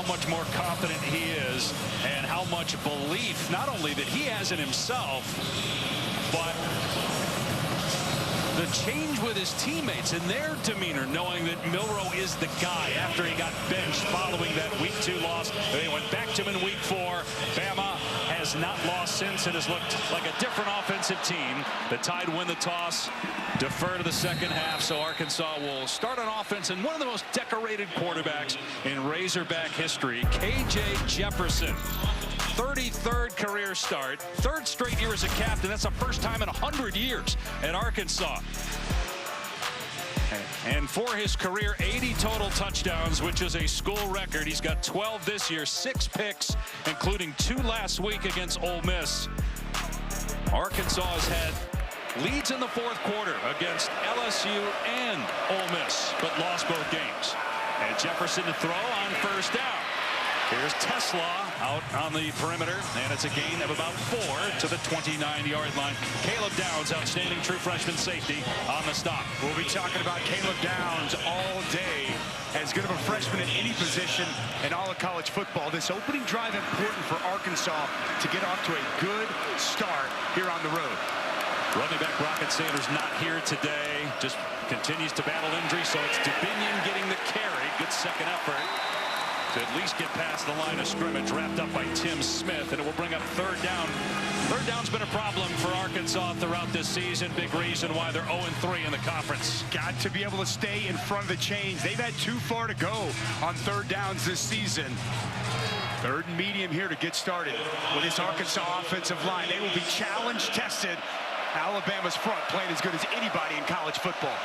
much more confident he is and how much belief, not only that he has in himself, but the change with his teammates and their demeanor, knowing that Milroe is the guy after he got benched following that week 2 loss. They went back to him in week 4. Bama has not lost since and has looked like a different offensive team. The Tide win the toss, defer to the second half, so Arkansas will start on offense, and one of the most decorated quarterbacks in Razorback history, K.J. Jefferson. 33rd career start, 3rd straight year as a captain. That's the first time in 100 years at Arkansas. And for his career, 80 total touchdowns, which is a school record. He's got 12 this year, 6 picks, including 2 last week against Ole Miss. Arkansas has had leads in the 4th quarter against LSU and Ole Miss, but lost both games. And Jefferson to throw on first down. Here's Tesla out on the perimeter, and it's a gain of about 4 to the 29-yard line. Caleb Downs, outstanding true freshman safety, on the stop. We'll be talking about Caleb Downs all day. As good of a freshman in any position in all of college football. This opening drive important for Arkansas to get off to a good start here on the road. Running back Rocket Sanders not here today. Just continues to battle injury, so it's Dubinion getting the carry. Good second effort to at least get past the line of scrimmage, wrapped up by Tim Smith, and it will bring up 3rd down. 3rd down's been a problem for Arkansas throughout this season. Big reason why they're 0-3 in the conference. Got to be able to stay in front of the chains. They've had too far to go on 3rd downs this season. 3rd and medium here to get started with this Arkansas offensive line. They will be challenge tested. Alabama's front playing as good as anybody in college football.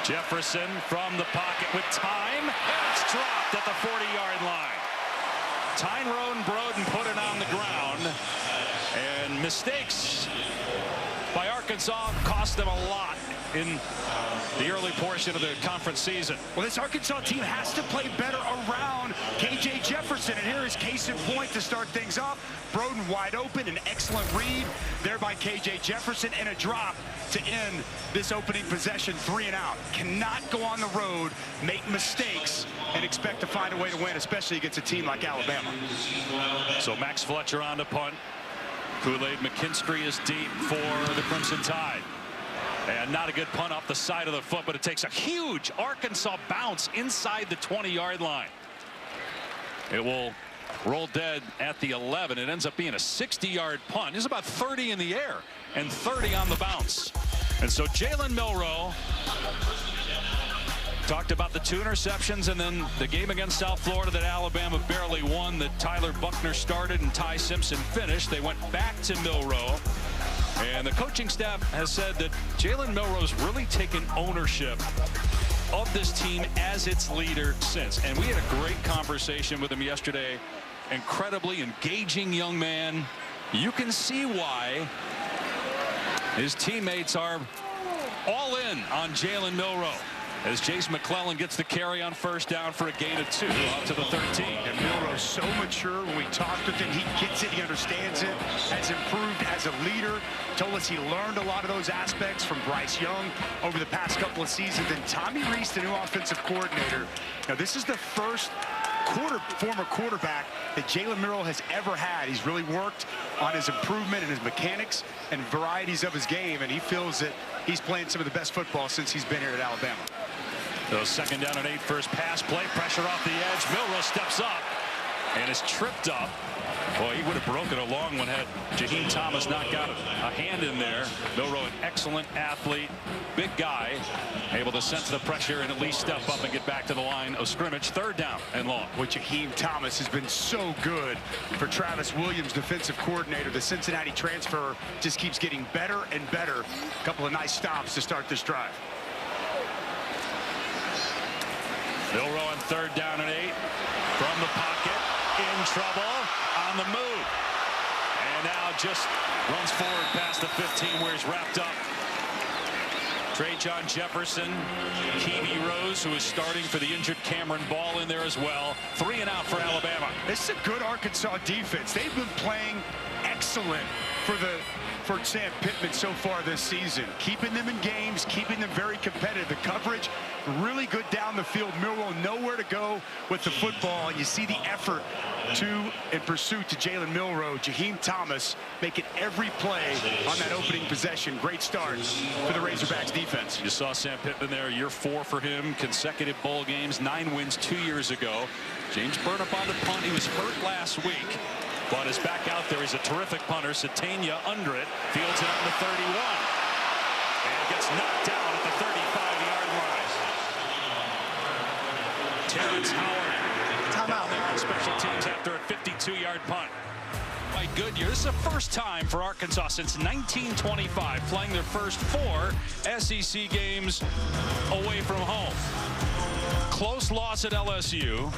Jefferson from the pocket with time, and it's dropped at the 40-yard line. Tyrone Broden put it on the ground, and mistakes by Arkansas cost them a lot in the early portion of the conference season. Well, this Arkansas team has to play better around K.J. Jefferson, and here is case in point to start things off. Broden wide open, an excellent read there by K.J. Jefferson, and a drop to end this opening possession. 3 and out. Cannot go on the road, make mistakes, and expect to find a way to win, especially against a team like Alabama. So Max Fletcher on to punt. Kool-Aid McKinstry is deep for the Crimson Tide. And not a good punt off the side of the foot, but it takes a huge Arkansas bounce inside the 20-yard line. It will roll dead at the 11. It ends up being a 60-yard punt. It's about 30 in the air and 30 on the bounce. And so Jalen Milroe talked about the 2 interceptions and then the game against South Florida that Alabama barely won, that Tyler Buckner started and Ty Simpson finished. They went back to Milroe. And the coaching staff has said that Jalen Milroe's really taken ownership of this team as its leader since. And we had a great conversation with him yesterday. Incredibly engaging young man. You can see why his teammates are all in on Jalen Milroe, as Jace McClellan gets the carry on first down for a gain of 2 out to the 13. And Milroe's so mature. When we talked with him, he gets it, he understands it, has improved as a leader. Told us he learned a lot of those aspects from Bryce Young over the past couple of seasons. And Tommy Reese, the new offensive coordinator, now this is the first former quarterback that Jalen Milroe has ever had. He's really worked on his improvement and his mechanics and varieties of his game, and he feels that he's playing some of the best football since he's been here at Alabama. So 2nd down and 8, first pass play, pressure off the edge. Milroe steps up and is tripped up. Boy, he would have broken a long one had Jaheim Thomas not got a hand in there. Milroe, an excellent athlete, big guy, able to sense the pressure and at least step up and get back to the line of scrimmage. 3rd down and long. Well, Jaheim Thomas has been so good for Travis Williams, defensive coordinator. The Cincinnati transfer just keeps getting better and better. A couple of nice stops to start this drive. Milroe on 3rd down and 8 from the pocket, in trouble, on the move, and now just runs forward past the 15 where he's wrapped up. Trajan Jefferson, Kiwi Rose, who is starting for the injured Cameron Ball, in there as well. 3 and out for Alabama. This is a good Arkansas defense. They've been playing excellent for for Sam Pittman so far this season. Keeping them in games, keeping them very competitive. The coverage, really good down the field. Milroe nowhere to go with the football. And you see the effort in pursuit to Jalen Milroe. Jaheim Thomas making every play on that opening possession. Great start for the Razorbacks defense. You saw Sam Pittman there, year 4 for him, consecutive bowl games, 9 wins 2 years ago. James Burnip on the punt. He was hurt last week, but is back out there. He's a terrific punter. Satania under it, fields it on the 31, and gets knocked down at the 35-yard line. Terrence Howard down there on special teams after a 52-yard punt. By Goodyear, this is the first time for Arkansas since 1925 playing their first 4 SEC games away from home. Close loss at LSU,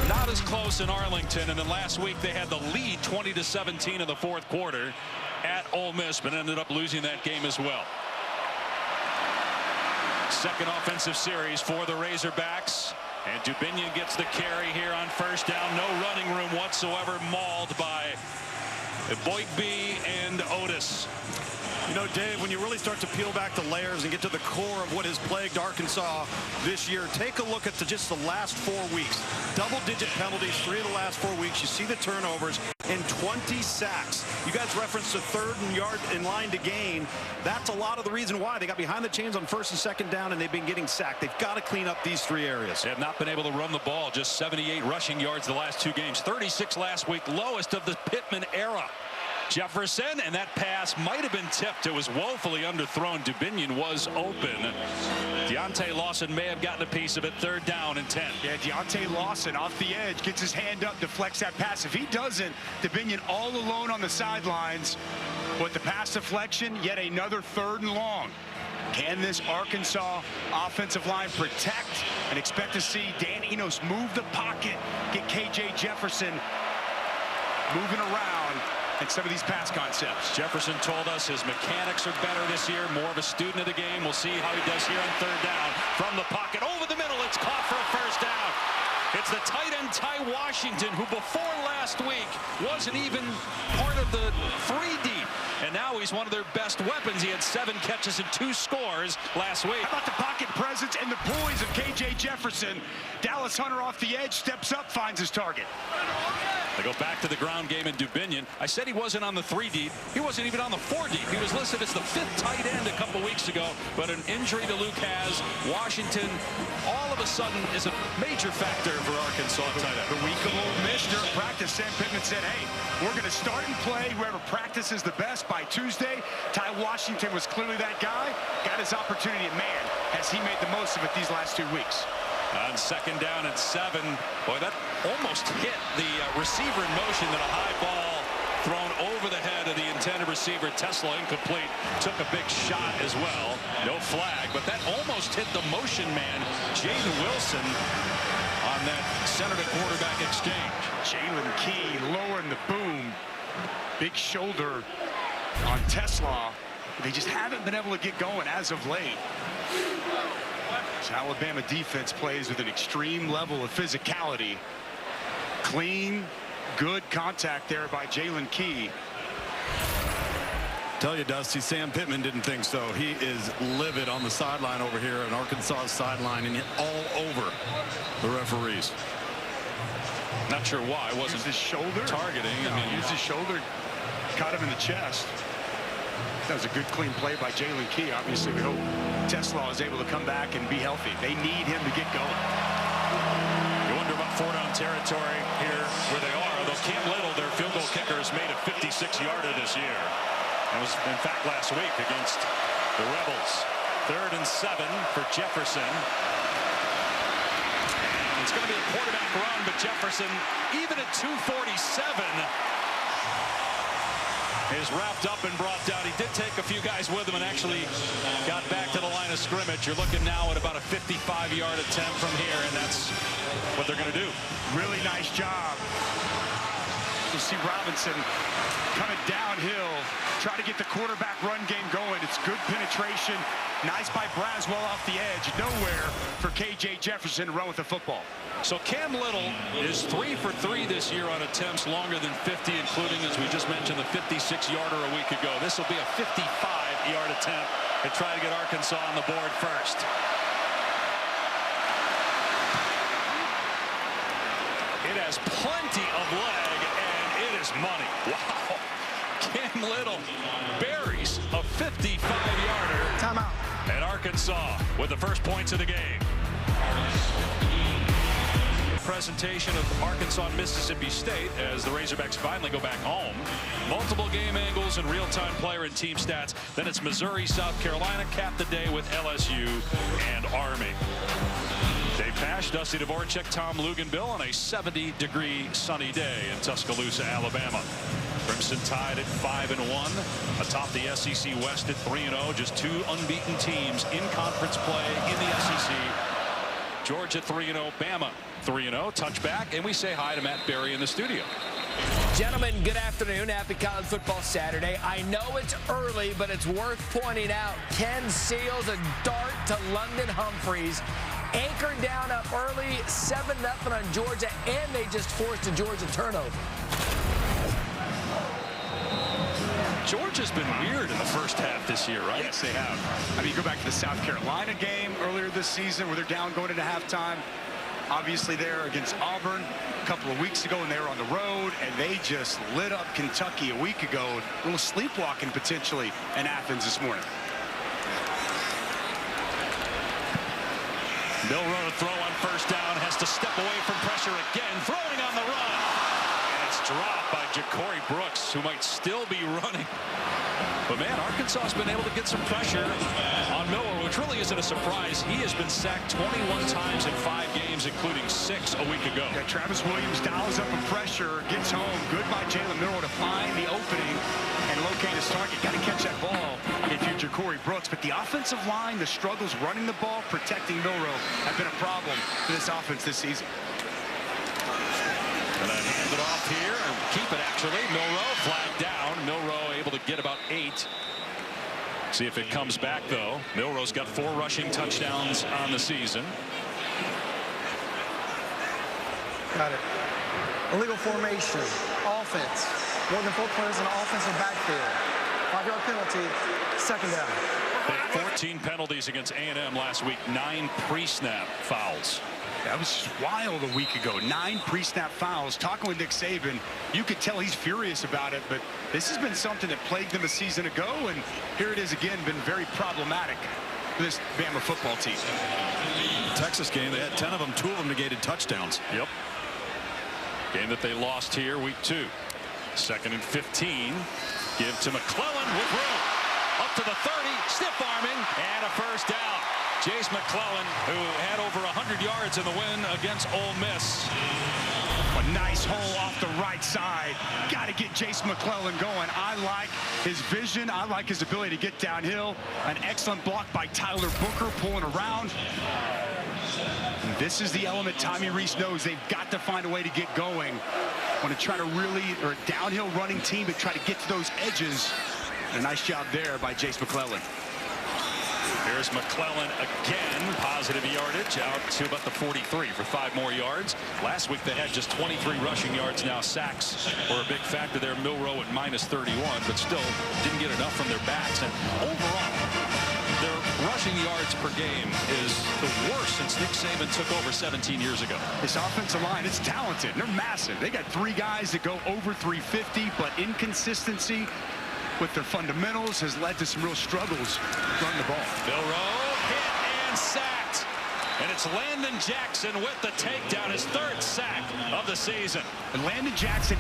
not as close in Arlington, and then last week they had the lead 20-17 in the 4th quarter at Ole Miss, but ended up losing that game as well. Second offensive series for the Razorbacks, and Dubinion gets the carry here on first down. No running room whatsoever, mauled by Boygby and Otis. You know, Dave, when you really start to peel back the layers and get to the core of what has plagued Arkansas this year, take a look at just the last 4 weeks. Double-digit penalties, 3 of the last 4 weeks. You see the turnovers and 20 sacks. You guys referenced the 3rd and yard in line to gain. That's a lot of the reason why they got behind the chains on 1st and 2nd down, and they've been getting sacked. They've got to clean up these 3 areas. They have not been able to run the ball. Just 78 rushing yards the last 2 games. 36 last week, lowest of the Pittman era. Jefferson, and that pass might have been tipped. It was woefully underthrown. Dubinion was open. Deontay Lawson may have gotten a piece of it. 3rd down and 10. Yeah, Deontay Lawson off the edge, gets his hand up, deflects that pass. If he doesn't, Dubinion all alone on the sidelines. With the pass deflection, yet another 3rd and long. Can this Arkansas offensive line protect and expect to see Dan Enos move the pocket, get KJ Jefferson moving around and some of these pass concepts? Jefferson told us his mechanics are better this year, more of a student of the game. We'll see how he does here on 3rd down. From the pocket, over the middle, it's caught for a 1st down. It's the tight end Ty Washington, who before last week wasn't even part of the 3 deep. And now he's one of their best weapons. He had 7 catches and 2 scores last week. How about the pocket presence and the poise of KJ Jefferson? Dallas Hunter off the edge, steps up, finds his target. They go back to the ground game in Dubinion. I said he wasn't on the 3 deep. He wasn't even on the 4 deep. He was listed as the 5th tight end a couple weeks ago, but an injury to Luke has. Washington, all of a sudden, is a major factor for Arkansas tight end. The week of Ole Miss during practice, Sam Pittman said, hey, we're going to start and play whoever practices the best by Tuesday. Ty Washington was clearly that guy. Got his opportunity, and man, has he made the most of it these last 2 weeks. On 2nd down and 7. Boy, that almost hit the receiver in motion. Then a high ball thrown over the head of the intended receiver. Tesla incomplete. Took a big shot as well. No flag, but that almost hit the motion man, Jaden Wilson, on that center to quarterback exchange. Jalen Key lowering the boom. Big shoulder on Tesla. They just haven't been able to get going as of late. This Alabama defense plays with an extreme level of physicality. Clean, good contact there by Jalen Key. Tell you, Dusty, Sam Pittman didn't think so. He is livid on the sideline over here on Arkansas' sideline and all over the referees. Not sure why. It wasn't his shoulder targeting. No, I mean, used his shoulder, caught him in the chest. That was a good, clean play by Jalen Key. Obviously, we hope Tesla is able to come back and be healthy. They need him to get going. You wonder about 4-down territory here where they are. Although Cam Little, their field goal kicker, has made a 56-yarder this year. It was, in fact, last week against the Rebels. 3rd and 7 for Jefferson. And it's going to be a quarterback run, but Jefferson, even at 247, is wrapped up and brought down. He did take a few guys with him and actually got back to the line of scrimmage. You're looking now at about a 55-yard attempt from here, and that's what they're going to do. Really nice job you'll see Robinson coming downhill, try to get the quarterback run game going. It's good penetration. Nice by Braswell off the edge. Nowhere for K.J. Jefferson to run with the football. So Cam Little is 3 for 3 this year on attempts longer than 50, including, as we just mentioned, the 56-yarder a week ago. This will be a 55-yard attempt to try to get Arkansas on the board first. It has plenty of leg, and it is money. Wow. Cam Little buries a 55-yarder. Timeout. And Arkansas with the first points of the game. Presentation of Arkansas and Mississippi State as the Razorbacks finally go back home. Multiple game angles and real-time player and team stats. Then it's Missouri, South Carolina, cap the day with LSU and Army. Dave Pasch, Dusty Dvorak, Tom Luganbill on a 70-degree sunny day in Tuscaloosa, Alabama. Crimson tied at 5-1 atop the SEC West at 3-0. Just 2 unbeaten teams in conference play in the SEC. Georgia 3-0, Bama 3-0. Touchback, and we say hi to Matt Berry in the studio. Gentlemen, good afternoon. Happy College Football Saturday. I know it's early, but it's worth pointing out Ken Seals a dart to London Humphreys. Anchored down up early, 7-0 on Georgia, and they just forced a Georgia turnover. Georgia's been weird in the first half this year, right? Yes, they have. I mean, you go back to the South Carolina game earlier this season where they're down going into halftime. Obviously there against Auburn a couple of weeks ago when they were on the road, and they just lit up Kentucky a week ago. A little sleepwalking potentially in Athens this morning. Milroe to throw on first down, has to step away from pressure again, throwing on the run. And it's dropped by Ja'Cory Brooks, who might still be running. But man, Arkansas has been able to get some pressure on Milroe, which really isn't a surprise. He has been sacked 21 times in 5 games, including 6 a week ago. Yeah, Travis Williams dials up a pressure, gets home. Good by Jalen Milroe to find the opening and locate his target. Got to catch that ball if you're Ja'Cory Brooks. But the offensive line, the struggles running the ball, protecting Milroe have been a problem for this offense this season. And I hand it off here and keep it actually. Milroe flagged down. Milroe able to get about 8. See if it comes back though. Milroe's got 4 rushing touchdowns on the season. Got it. Illegal formation. Offense. More than 4 players in the offensive backfield. 5-yard penalty. Second down. They had 14 penalties against A&M last week. 9 pre-snap fouls. That was just wild a week ago. 9 pre-snap fouls. Talking with Nick Saban, you could tell he's furious about it, but this has been something that plagued them a season ago, and here it is again, been very problematic for this Bama football team. Texas game, they had 10 of them, 2 of them negated touchdowns. Yep. Game that they lost here, week 2. 2nd and 15. Give to McClellan with room. Up to the 30, stiff arming, and a first down. Jace McClellan, who had over 100 yards in the win against Ole Miss. A nice hole off the right side. Got to get Jace McClellan going. I like his vision. I like his ability to get downhill. An excellent block by Tyler Booker pulling around. And this is the element Tommy Rees knows. They've got to find a way to get going. Want to try to really, or a downhill running team, but try to get to those edges. A nice job there by Jace McClellan. Here's McClellan again. Positive yardage out to about the 43 for 5 more yards. Last week they had just 23 rushing yards. Now sacks were a big factor there. Milroe at -31, but still didn't get enough from their backs. And overall, their rushing yards per game is the worst since Nick Saban took over 17 years ago. This offensive line, it's talented. They're massive. They got 3 guys that go over 350, but inconsistency with their fundamentals has led to some real struggles running the ball. Milroe hit and sacked. And it's Landon Jackson with the takedown, his 3rd sack of the season. And Landon Jackson,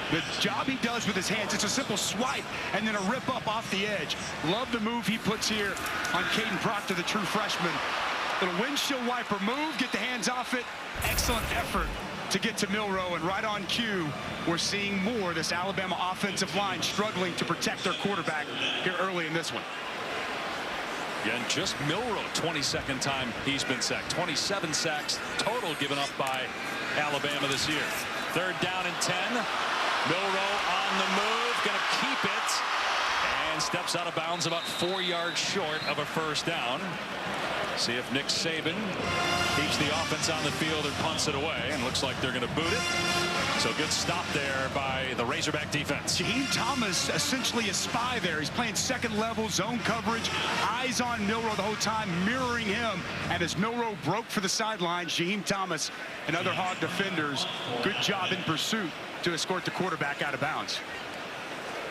the job he does with his hands, it's a simple swipe and then a rip up off the edge. Love the move he puts here on Caden Proctor, the true freshman. Little windshield wiper move, get the hands off it. Excellent effort to get to Milroe, and right on cue, we're seeing more. This Alabama offensive line struggling to protect their quarterback here early in this one. Again, just Milroe, 22nd time he's been sacked. 27 sacks total given up by Alabama this year. 3rd down and 10. Milroe on the move, going to keep it, and steps out of bounds about 4 yards short of a first down. See if Nick Saban keeps the offense on the field or punts it away, and looks like they're going to boot it. So good stop there by the Razorback defense. Jaheim Thomas essentially a spy there. He's playing second level zone coverage, eyes on Milroe the whole time, mirroring him. And as Milroe broke for the sideline, Jaheim Thomas and other Hog defenders, good job in pursuit to escort the quarterback out of bounds.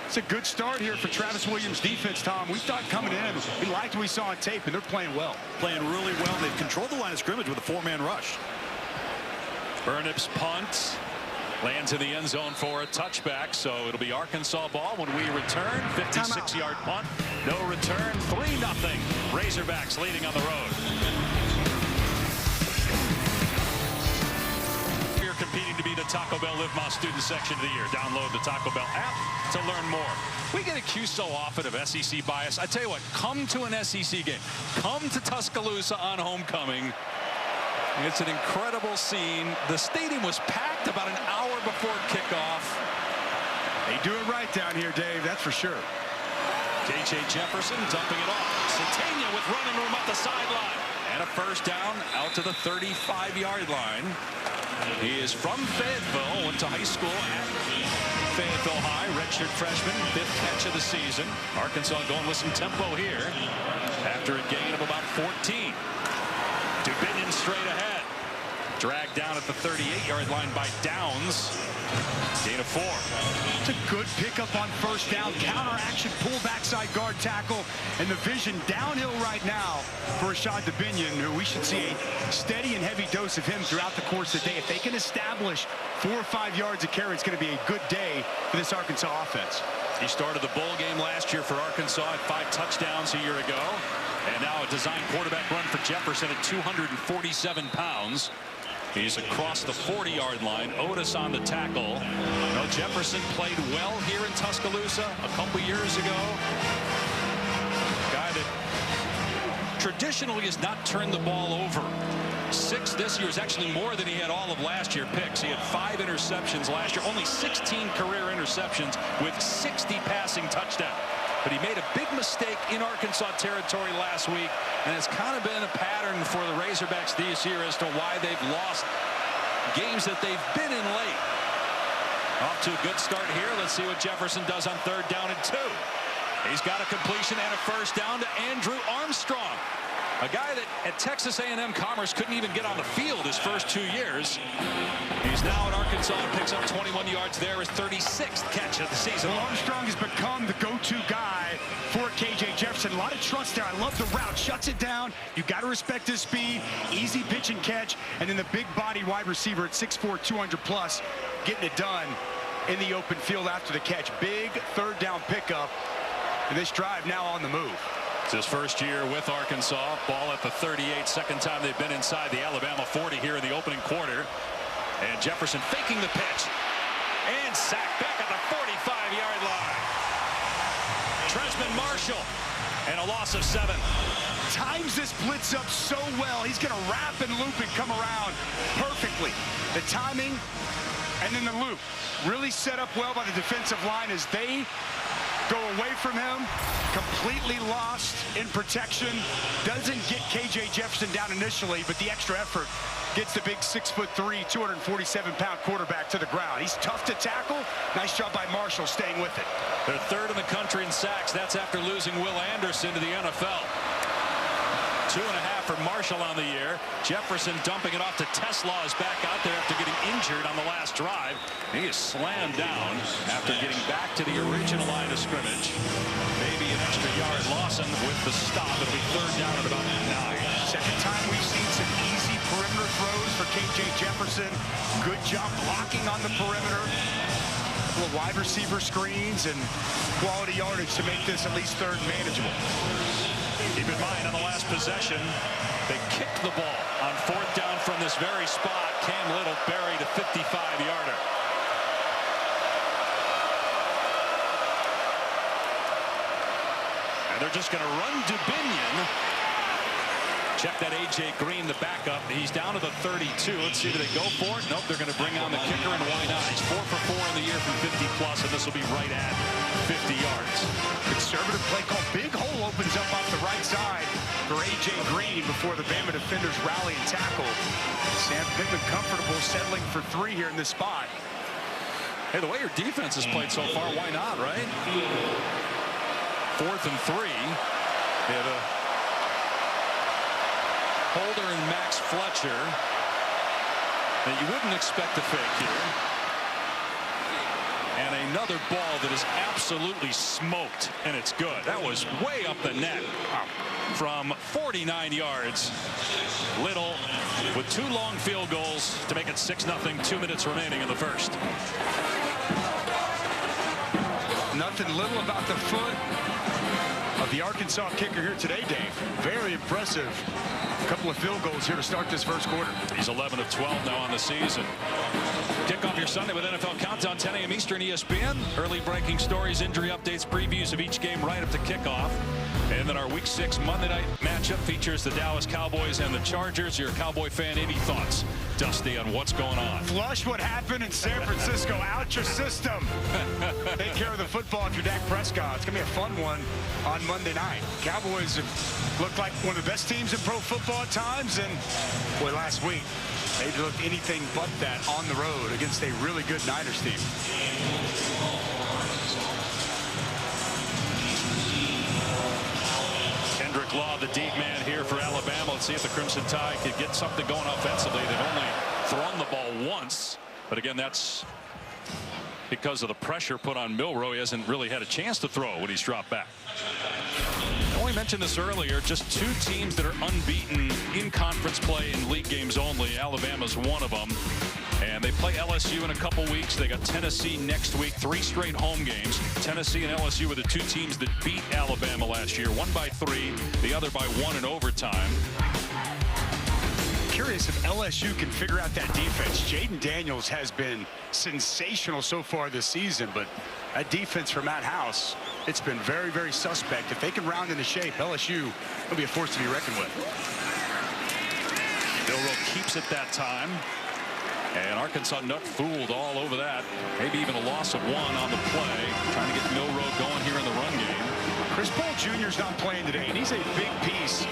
It's a good start here for Travis Williams' defense, Tom. We thought coming in, we liked what we saw on tape, and they're playing well. Playing really well. They've controlled the line of scrimmage with a 4-man rush. Burnip's punt lands in the end zone for a touchback, so it'll be Arkansas ball when we return. 56-yard punt, no return, 3-0. Razorbacks leading on the road. We're competing to be the Taco Bell Live Más Student Section of the Year. Download the Taco Bell app to learn more. We get accused so often of SEC bias. I tell you what, come to an SEC game. Come to Tuscaloosa on homecoming. It's an incredible scene. The stadium was packed about an hour before kickoff. They do it right down here, Dave, that's for sure. K.J. Jefferson dumping it off. Satania with running room up the sideline. And a first down out to the 35-yard line. He is from Fayetteville, went to high school at Fayetteville High, redshirt freshman, 5th catch of the season. Arkansas going with some tempo here after a gain of about 14. Dubinion straight ahead. Dragged down at the 38-yard line by Downs. Gain of 4. It's a good pickup on first down. Counter action, pull backside guard tackle. And the vision downhill right now for Rashad Dubinion, who we should see a steady and heavy dose of him throughout the course of the day. If they can establish 4 or 5 yards a carry, it's going to be a good day for this Arkansas offense. He started the bowl game last year for Arkansas at 5 touchdowns a year ago. And now a design quarterback run for Jefferson at 247 pounds. He's across the 40-yard line. Otis on the tackle. No, Jefferson played well here in Tuscaloosa a couple years ago. Guy that traditionally has not turned the ball over. 6 this year is actually more than he had all of last year picks. He had 5 interceptions last year, only 16 career interceptions with 60 passing touchdowns. But he made a big mistake in Arkansas territory last week, and it's kind of been a pattern for the Razorbacks this year as to why they've lost games that they've been in late. Off to a good start here. Let's see what Jefferson does on 3rd down and 2. He's got a completion and a first down to Andrew Armstrong, a guy that at Texas A&M Commerce couldn't even get on the field his first 2 years. He's now at Arkansas and picks up 21 yards there, his 36th catch of the season. Well, Armstrong has become the go-to guy for K.J. Jefferson. A lot of trust there. I love the route. Shuts it down. You got to respect his speed. Easy pitch and catch. And then the big body wide receiver at 6'4", 200+, getting it done in the open field after the catch. Big 3rd down pickup. And this drive now on the move. It's his first year with Arkansas. Ball at the 38, second time they've been inside the Alabama 40 here in the opening quarter. And Jefferson faking the pitch. And sacked back at the 45-yard line. Tresman Marshall. And a loss of 7. Times this blitz up so well. He's going to wrap and loop and come around perfectly. The timing and then the loop really set up well by the defensive line as they go away from him, completely lost in protection. Doesn't get K.J. Jefferson down initially, but the extra effort gets the big 6'3", 247-pound quarterback to the ground. He's tough to tackle. Nice job by Marshall staying with it. They're 3rd in the country in sacks. That's after losing Will Anderson to the NFL. 2.5 for Marshall on the year. Jefferson dumping it off to Tesla is back out there after getting injured on the last drive. He is slammed down after getting back to the original line of scrimmage. Maybe an extra yard. Lawson with the stop. It'll be 3rd down at about 9. Second time we've seen some easy perimeter throws for K.J. Jefferson. Good job blocking on the perimeter. Little wide receiver screens and quality yardage to make this at least 3rd manageable. Keep in mind, on the last possession, they kicked the ball on 4th down from this very spot. Cam Little buried a 55-yarder. And they're just going to run Dubinion Check that A.J. Green, the backup. He's down to the 32. Let's see if they go for it. Nope, they're going to bring on the kicker, and why not? He's 4 for 4 in the year from 50+, and this will be right at 50 yards. Conservative play call. Big hole opens up off the right side for A.J. Green before the Bama defenders rally and tackle. Sam Pittman comfortable settling for 3 here in this spot. Hey, the way your defense has played so far, why not, right? 4th and 3. They have a Holder and Max Fletcher that you wouldn't expect to fake here. And another ball that is absolutely smoked, and it's good. That was way up the net from 49 yards. Little with 2 long field goals to make it 6-0, 2 minutes remaining in the first. Nothing little about the foot of the Arkansas kicker here today, Dave. Very impressive. A couple of field goals here to start this first quarter. He's 11 of 12 now on the season. Kick off your Sunday with NFL Countdown, 10 a.m. Eastern, ESPN. Early breaking stories, injury updates, previews of each game right up to kickoff. And then our Week 6 Monday night matchup features the Dallas Cowboys and the Chargers. You're a Cowboy fan. Any thoughts, Dusty, on what's going on? Flush what happened in San Francisco. Out your system. Take care of the football if you're Dak Prescott. It's going to be a fun one on Monday night. Cowboys have looked like one of the best teams in pro football at times. And, boy, last week, they looked anything but that on the road against a really good Niners team. Kendrick Law, the deep man here for Alabama. Let's see if the Crimson Tide could get something going offensively. They've only thrown the ball once. But again, that's because of the pressure put on Milroe. He hasn't really had a chance to throw when he's dropped back. I only mentioned this earlier, just 2 teams that are unbeaten in conference play in league games only. Alabama's one of them. And they play LSU in a couple weeks. They got Tennessee next week, 3 straight home games. Tennessee and LSU were the 2 teams that beat Alabama last year, one by 3, the other by 1 in overtime. Curious if LSU can figure out that defense. Jaden Daniels has been sensational so far this season, but that defense for Matt House, it's been very, very suspect. If they can round into shape, LSU will be a force to be reckoned with. Milroe keeps it that time. And Arkansas not fooled all over that. Maybe even a loss of 1 on the play. Trying to get Milroe going here in the run game. Chris Paul Jr. is not playing today, and he's a big piece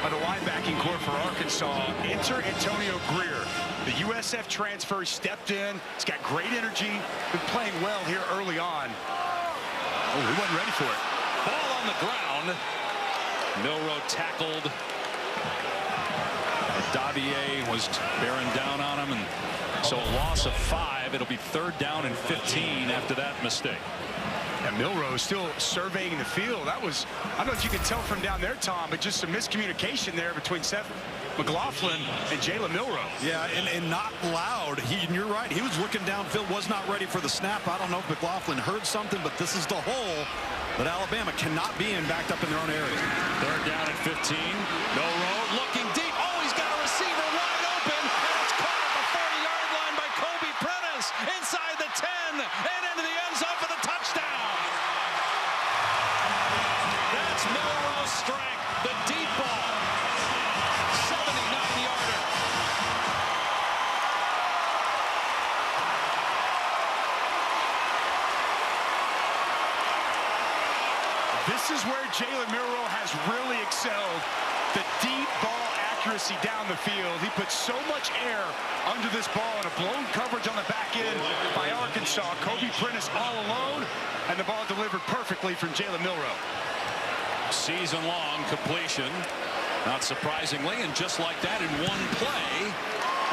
of the linebacking core for Arkansas. Enter Antonio Greer, the USF transfer. He stepped in. He's got great energy. Been playing well here early on. Oh, he wasn't ready for it. Ball on the ground. Milroe tackled. Davier was bearing down on him, and so a loss of 5. It'll be 3rd down and 15 after that mistake. And Milroe still surveying the field. That was, I don't know if you could tell from down there, Tom, but just some miscommunication there between Seth McLaughlin and Jalen Milroe. Yeah, and not loud. And you're right. He was looking downfield, was not ready for the snap. I don't know if McLaughlin heard something, but this is the hole that Alabama cannot be in, backed up in their own area. 3rd down and 15. Milroe looking deep. Oh, he's got a receiver wide open, and it's caught at the 40-yard line by Kobe Prentice inside the 10 and into the end zone for the touchdown. That's Milroe's strength. The deep ball. 79-yarder. This is where Jalen Milroe has really excelled. The deep ball accuracy down the field. He put so much air under this ball and a blown coverage on the back end by Arkansas. Kobe Prentice all alone, and the ball delivered perfectly from Jalen Milroe. Season-long completion, not surprisingly, and just like that in one play,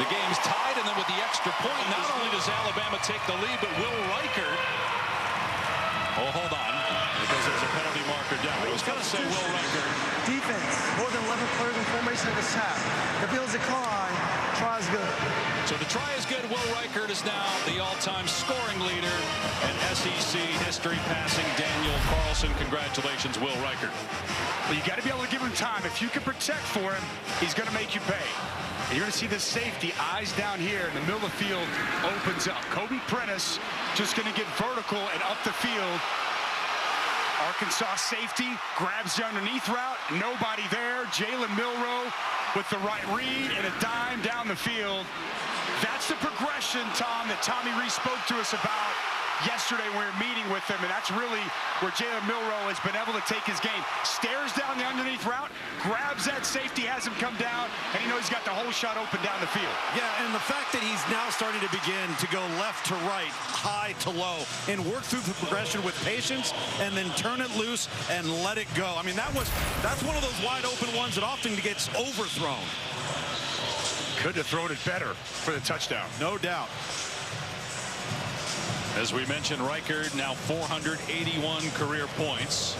the game's tied, and then with the extra point, not only does Alabama take the lead, but Will Reichard, oh, hold on, because there's a penalty marker down. I was going to say Will Reichard. Defense, more than 11 players in formation at this half. If he'll decline, try is good. So the try is good. Will Reichard is now the all-time scoring leader in SEC history, passing Daniel Carlson. Congratulations, Will Reichard. Well, you got to be able to give him time. If you can protect for him, he's going to make you pay. And you're going to see this safety, eyes down here in the middle of the field, opens up. Kobe Prentice just going to get vertical and up the field. Arkansas safety grabs the underneath route. Nobody there. Jalen Milroe with the right read and a dime down the field. That's the progression, Tom, that Tommy Rees spoke to us about yesterday when we were meeting with him, and that's really where Jalen Milroe has been able to take his game. Stares down the underneath route, grabs that safety, has him come down, and he knows he's got the whole shot open down the field. Yeah, and the fact that he's now starting to begin to go left to right, high to low, and work through the progression with patience, and then turn it loose and let it go. I mean, that's one of those wide open ones that often gets overthrown. Could have thrown it better for the touchdown. No doubt. As we mentioned, Reichard now 481 career points.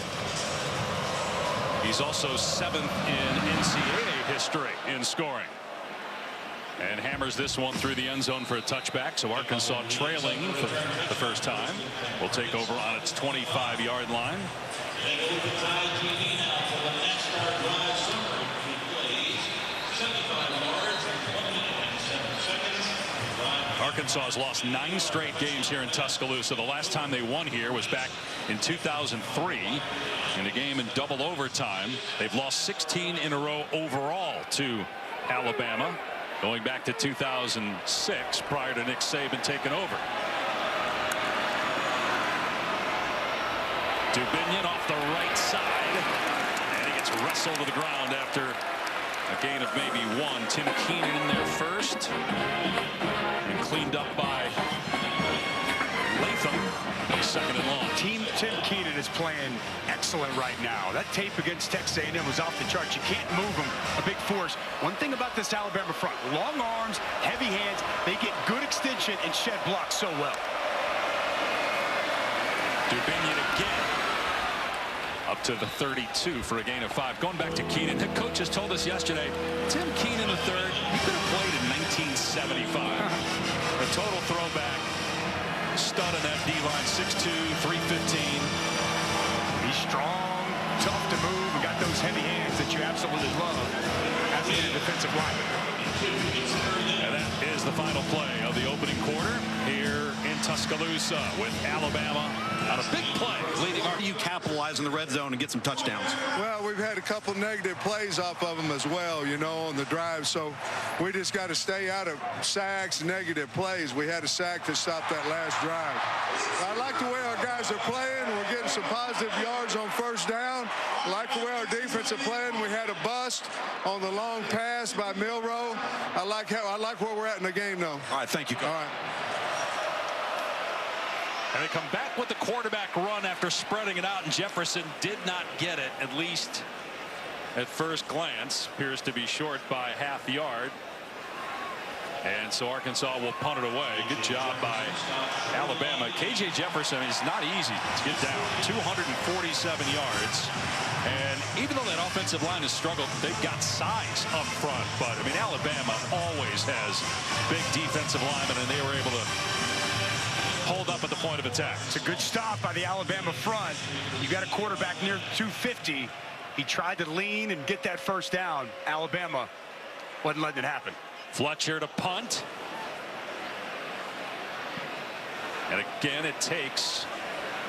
He's also 7th in NCAA history in scoring. And hammers this one through the end zone for a touchback. So Arkansas trailing for the first time will take over on its 25-yard line. Arkansas has lost 9 straight games here in Tuscaloosa. The last time they won here was back in 2003 in a game in double overtime. They've lost 16 in a row overall to Alabama, going back to 2006 prior to Nick Saban taking over. Dubinion off the right side, and he gets wrestled to the ground after a gain of maybe 1. Tim Keenan in there first. And cleaned up by Latham. 2nd and long. Tim Keenan is playing excellent right now. That tape against Texas A&M was off the charts. You can't move him. A big force. One thing about this Alabama front, long arms, heavy hands, they get good extension and shed blocks so well. Dubinion again. Up to the 32 for a gain of 5. Going back to Keenan, the coaches told us yesterday, Tim Keenan III, he could have played in 1975. A total throwback. Stud in that D-line, 6'2", 315. He's strong, tough to move, and got those heavy hands that you absolutely love as a defensive lineman. And that is the final play of the opening quarter here in Tuscaloosa with Alabama on a big play leading. How do you capitalize in the red zone and get some touchdowns? Well, we've had a couple negative plays off of them as well, you know, on the drive. So we just got to stay out of sacks, negative plays. We had a sack to stop that last drive. I like the way our guys are playing. We're getting some positive yards on first down. I like the way our defense are playing. We had a bust on the long pass by Milroe. I like where we're at in the game, though. All right, thank you. All right. And they come back with the quarterback run after spreading it out, and Jefferson did not get it, at least at first glance. Appears to be short by half yard. And so Arkansas will punt it away. Good job by Alabama. KJ Jefferson is not easy to get down. 247 yards. And even though that offensive line has struggled, they've got size up front. But, I mean, Alabama always has big defensive linemen, and they were able to hold up at the point of attack. It's a good stop by the Alabama front. You got a quarterback near 250. He tried to lean and get that first down. Alabama wasn't letting it happen. Fletcher to punt. And again, it takes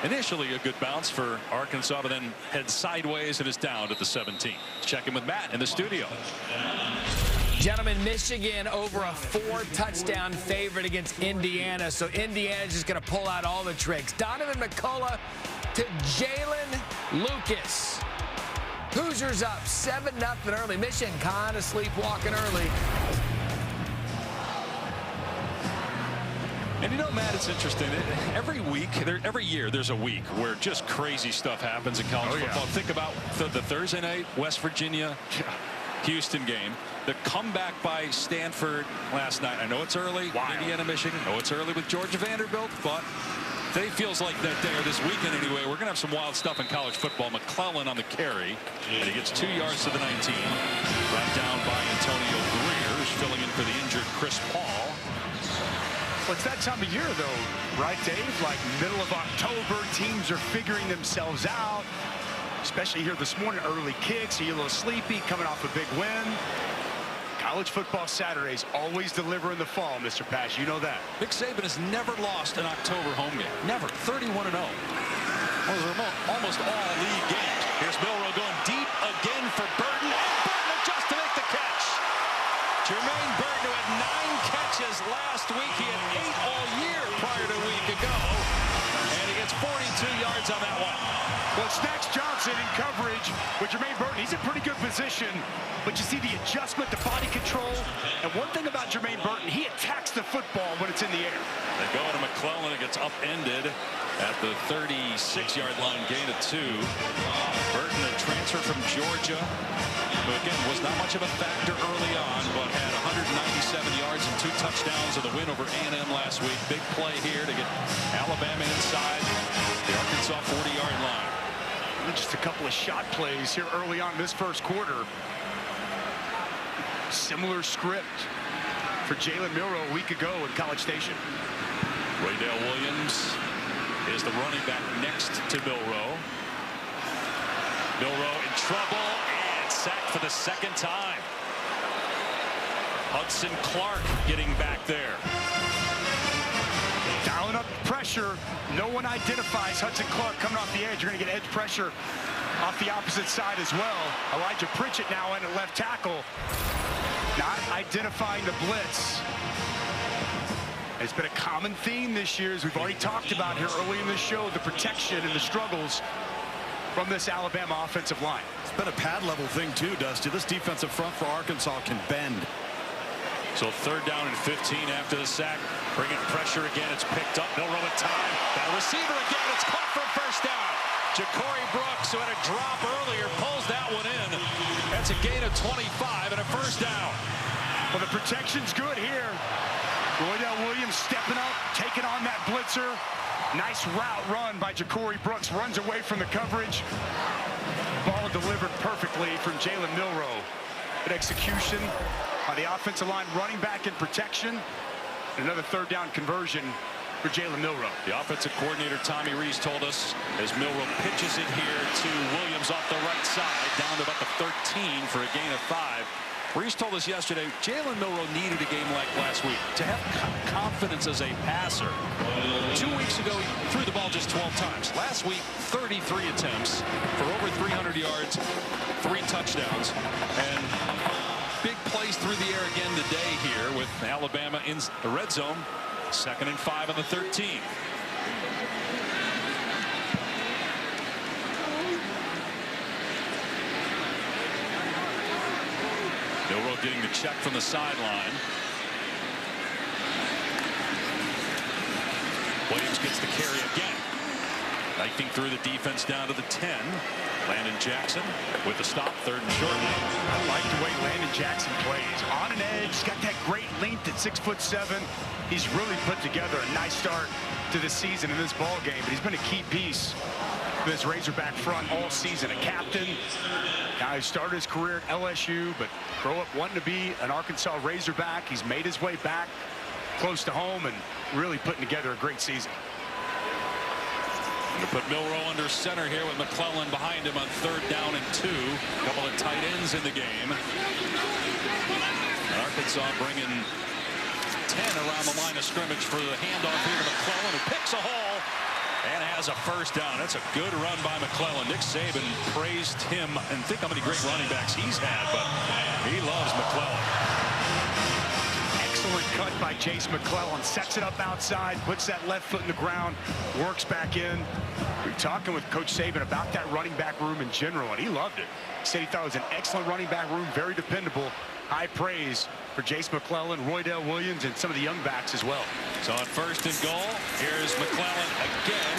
initially a good bounce for Arkansas, but then heads sideways and is down at the 17. Checking with Matt in the studio. Gentlemen, Michigan over a 4-touchdown favorite against Indiana. So Indiana's just going to pull out all the tricks. Donovan McCullough to Jalen Lucas. Hoosiers up 7-0 early. Michigan kind of sleepwalking early. And you know, Matt, it's interesting. Every year, there's a week where just crazy stuff happens in college football. Think about the Thursday night West Virginia Houston game. The comeback by Stanford last night. I know it's early. Indiana, Michigan. I know it's early with Georgia Vanderbilt, but today feels like that day, or this weekend anyway. We're going to have some wild stuff in college football. McClellan on the carry, and he gets 2 yards to the 19. Brought down by Antonio Greer, who's filling in for the injured Chris Paul. Well, it's that time of year, though, right, Dave? Like middle of October, teams are figuring themselves out, especially here this morning. Early kicks, you're a little sleepy, coming off a big win. College football Saturdays always deliver in the fall, Mr. Pash. You know that. Nick Saban has never lost an October home game. Never. 31-0. Those are almost all league games. Here's Milroe going deep again for Burton. And Burton just to make the catch. He's in pretty good position, but you see the adjustment, the body control. And one thing about Jermaine Burton, he attacks the football when it's in the air. They go to McClellan. It gets upended at the 36-yard line, gain of 2. Burton, a transfer from Georgia, who again was not much of a factor early on, but had 197 yards and 2 touchdowns in the win over A&M last week. Big play here to get Alabama inside the Arkansas 40-yard line. Just a couple of shot plays here early on in this first quarter. Similar script for Jalen Milroe a week ago in College Station. Raydale Williams is the running back next to Milroe. Milroe in trouble and sacked for the second time. Hudson Clark getting back there. Dialing up pressure. No one identifies Hudson Clark coming off the edge. You're going to get edge pressure off the opposite side as well. Elijah Pritchett now in at left tackle. Not identifying the blitz. It's been a common theme this year, as we've already talked about here early in the show, the protection and the struggles from this Alabama offensive line. It's been a pad level thing too, Dusty. This defensive front for Arkansas can bend. So 3rd down and 15 after the sack. Bringing pressure again. It's picked up. Milroe in time. Got a receiver again. It's caught for first down. Ja'Cory Brooks, who had a drop earlier, pulls that one in. That's a gain of 25 and a first down. Well, the protection's good here. Roydell Williams stepping up, taking on that blitzer. Nice route run by Ja'Cory Brooks. Runs away from the coverage. Ball delivered perfectly from Jalen Milroe. Good execution on the offensive line, running back in protection. Another 3rd down conversion for Jalen Milroe. The offensive coordinator, Tommy Rees, told us as Milroe pitches it here to Williams off the right side, down to about the 13 for a gain of 5. Rees told us yesterday, Jalen Milroe needed a game like last week to have confidence as a passer. 2 weeks ago, he threw the ball just 12 times. Last week, 33 attempts for over 300 yards, 3 touchdowns, and big plays through the air again today here with Alabama in the red zone. 2nd and 5 on the 13. Milroe getting the check from the sideline. Williams gets the carry again. Knifing through the defense down to the 10. Landon Jackson with the stop, 3rd and short. I like the way Landon Jackson plays. On an edge, he's got that great length at 6'7". He's really put together a nice start to the season in this ball game, but he's been a key piece for this Razorback front all season. A captain, guy who started his career at LSU, but grew up wanting to be an Arkansas Razorback. He's made his way back close to home and really putting together a great season. To put Milroe under center here with McClellan behind him on 3rd down and 2. A couple of tight ends in the game. And Arkansas bringing 10 around the line of scrimmage for the handoff here to McClellan, who picks a hole and has a first down. That's a good run by McClellan. Nick Saban praised him, and think how many great running backs he's had, but he loves McClellan. Excellent cut by Jace McClellan. Sets it up outside, puts that left foot in the ground, works back in. We were talking with Coach Saban about that running back room in general, and he loved it. He said he thought it was an excellent running back room, very dependable. High praise for Jace McClellan, Roydell Williams, and some of the young backs as well. So on 1st and goal, here's McClellan again,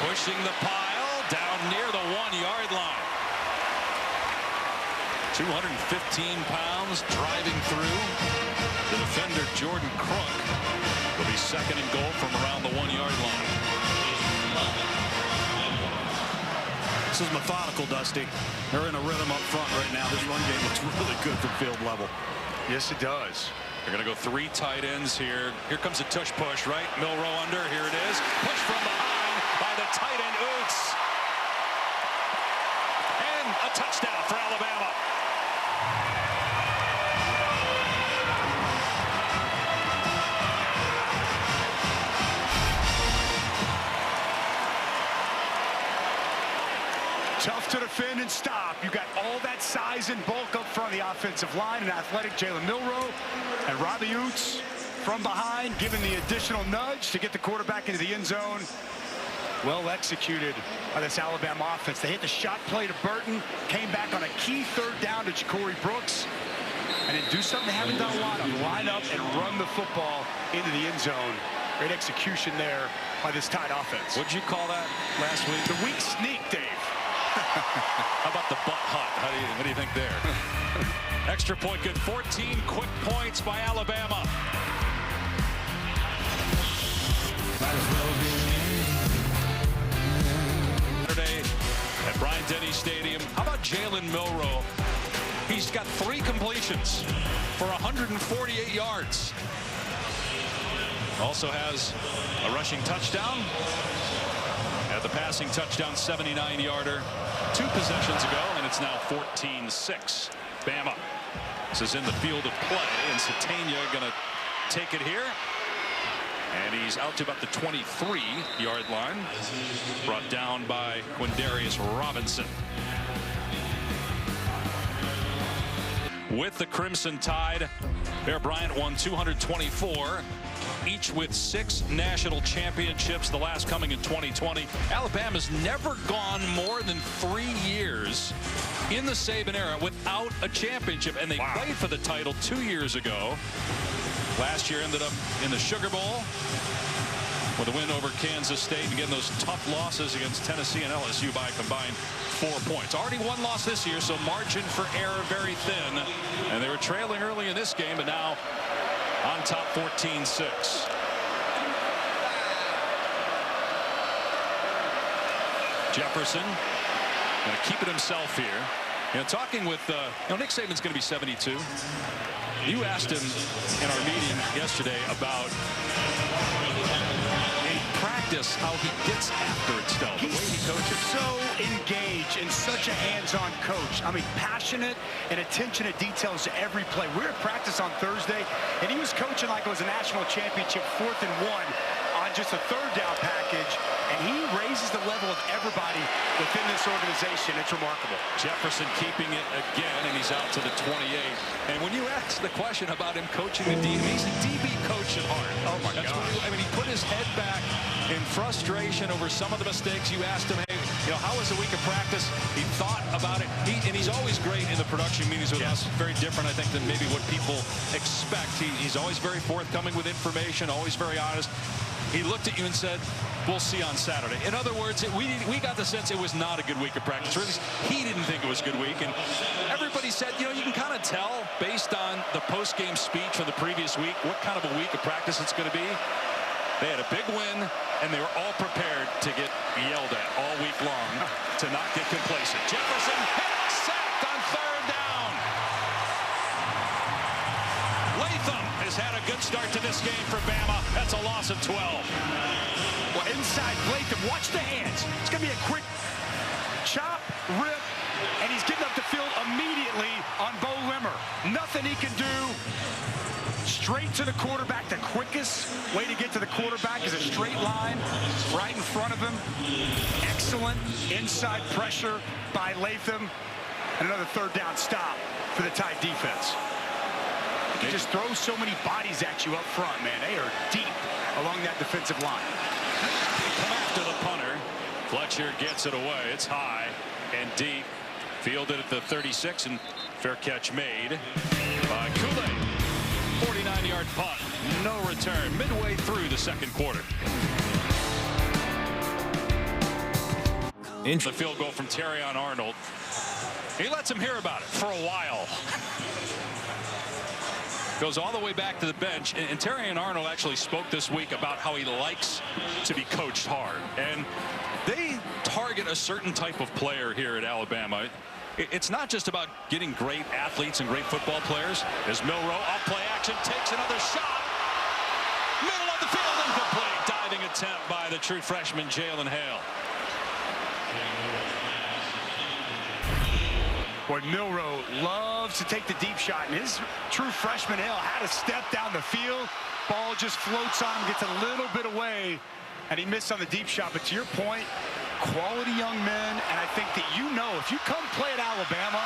pushing the pile down near the 1-yard line. 215 pounds driving through. The defender, Jordan Crunk, will be 2nd and goal from around the 1-yard line. This is methodical, Dusty. They're in a rhythm up front right now. This run game looks really good from field level. Yes, it does. They're going to go 3 tight ends here. Here comes a tush push, right? Milroe under. Here it is. Push from behind by the tight end, Oots. And a touchdown for Alabama. Tough to defend and stop. You got all that size and bulk up front of the offensive line, and athletic Jalen Milroe and Robbie Oots from behind, giving the additional nudge to get the quarterback into the end zone. Well executed by this Alabama offense. They hit the shot play to Burton, came back on a key third down to Ja'Cory Brooks, and then do something they haven't done a lot of. Line up and run the football into the end zone. Great execution there by this Tide offense. What'd you call that last week? The weak sneak, Dave. How about the butt hut? What do you think there? Extra point good. 14 quick points by Alabama. Saturday at Bryant-Denny Stadium. How about Jalen Milroe? He's got 3 completions for 148 yards. Also has a rushing touchdown. Had the passing touchdown, 79-yarder 2 possessions ago, and it's now 14-6. Bama. This is in the field of play, and Satania going to take it here. And he's out to about the 23-yard line. Brought down by Quindarius Robinson. With the Crimson Tide, Bear Bryant won 224. Each with 6 national championships, the last coming in 2020. Alabama's never gone more than 3 years in the Saban era without a championship, and they played for the title 2 years ago. Last year ended up in the Sugar Bowl with a win over Kansas State and getting those tough losses against Tennessee and LSU by a combined 4 points. Already 1 loss this year, so margin for error very thin. And they were trailing early in this game, but now on top 14-6. Jefferson going to keep it himself here. You know, talking with Nick Saban's going to be 72. You asked him in our meeting yesterday about in practice how he gets after it still, the way he coaches. So engaged and such a hands-on coach. I mean, passionate and attention to details to every play. We were at practice on Thursday, and he was coaching like it was a national championship, 4th and 1 on just a 3rd down package, and he raises the level of everybody within this organization. It's remarkable. Jefferson keeping it again, and he's out to the 28. And when you ask the question about him coaching the DB, he's a DB coach at heart. Oh my God! I mean, he put his head back in frustration over some of the mistakes. You asked him, hey, how was the week of practice? He thought about it, and he's always great in the production meetings with us. Very different, I think, than maybe what people expect. He's always very forthcoming with information, always very honest. He looked at you and said, we'll see on Saturday. In other words, we got the sense it was not a good week of practice. Or at least he didn't think it was a good week. And everybody said, you can kind of tell based on the post-game speech from the previous week what kind of a week of practice it's going to be. They had a big win, and they were all prepared to get yelled at all week long to not get complacent. Jefferson hit, sacked on 3rd down. Latham has had a good start to this game for Bama. That's a loss of 12. Well, inside Latham, watch the hands. It's going to be a quick chop, rip, and he's getting up the field immediately on Bo Limmer. Nothing he can do. Straight to the quarterback. The quickest way to get to the quarterback is a straight line right in front of him. Excellent inside pressure by Latham. And another 3rd down stop for the Tide defense. He just throws so many bodies at you up front, man. They are deep along that defensive line. Come after the punter. Fletcher gets it away. It's high and deep. Fielded at the 36, and fair catch made by Kool-Aid. 49-yard punt. No return. Midway through the 2nd quarter. The field goal from Terrion Arnold. He lets him hear about it for a while. Goes all the way back to the bench, and Terrion Arnold actually spoke this week about how he likes to be coached hard. And they target a certain type of player here at Alabama. It's not just about getting great athletes and great football players. As Milroe, off play action, takes another shot. Middle of the field, incomplete. Diving attempt by the true freshman Jalen Hale. Boy, Milroe loves to take the deep shot, and his true freshman Hale had to step down the field. Ball just floats on him, gets a little bit away, and he missed on the deep shot. But to your point, quality young men, and I think that if you come play at Alabama,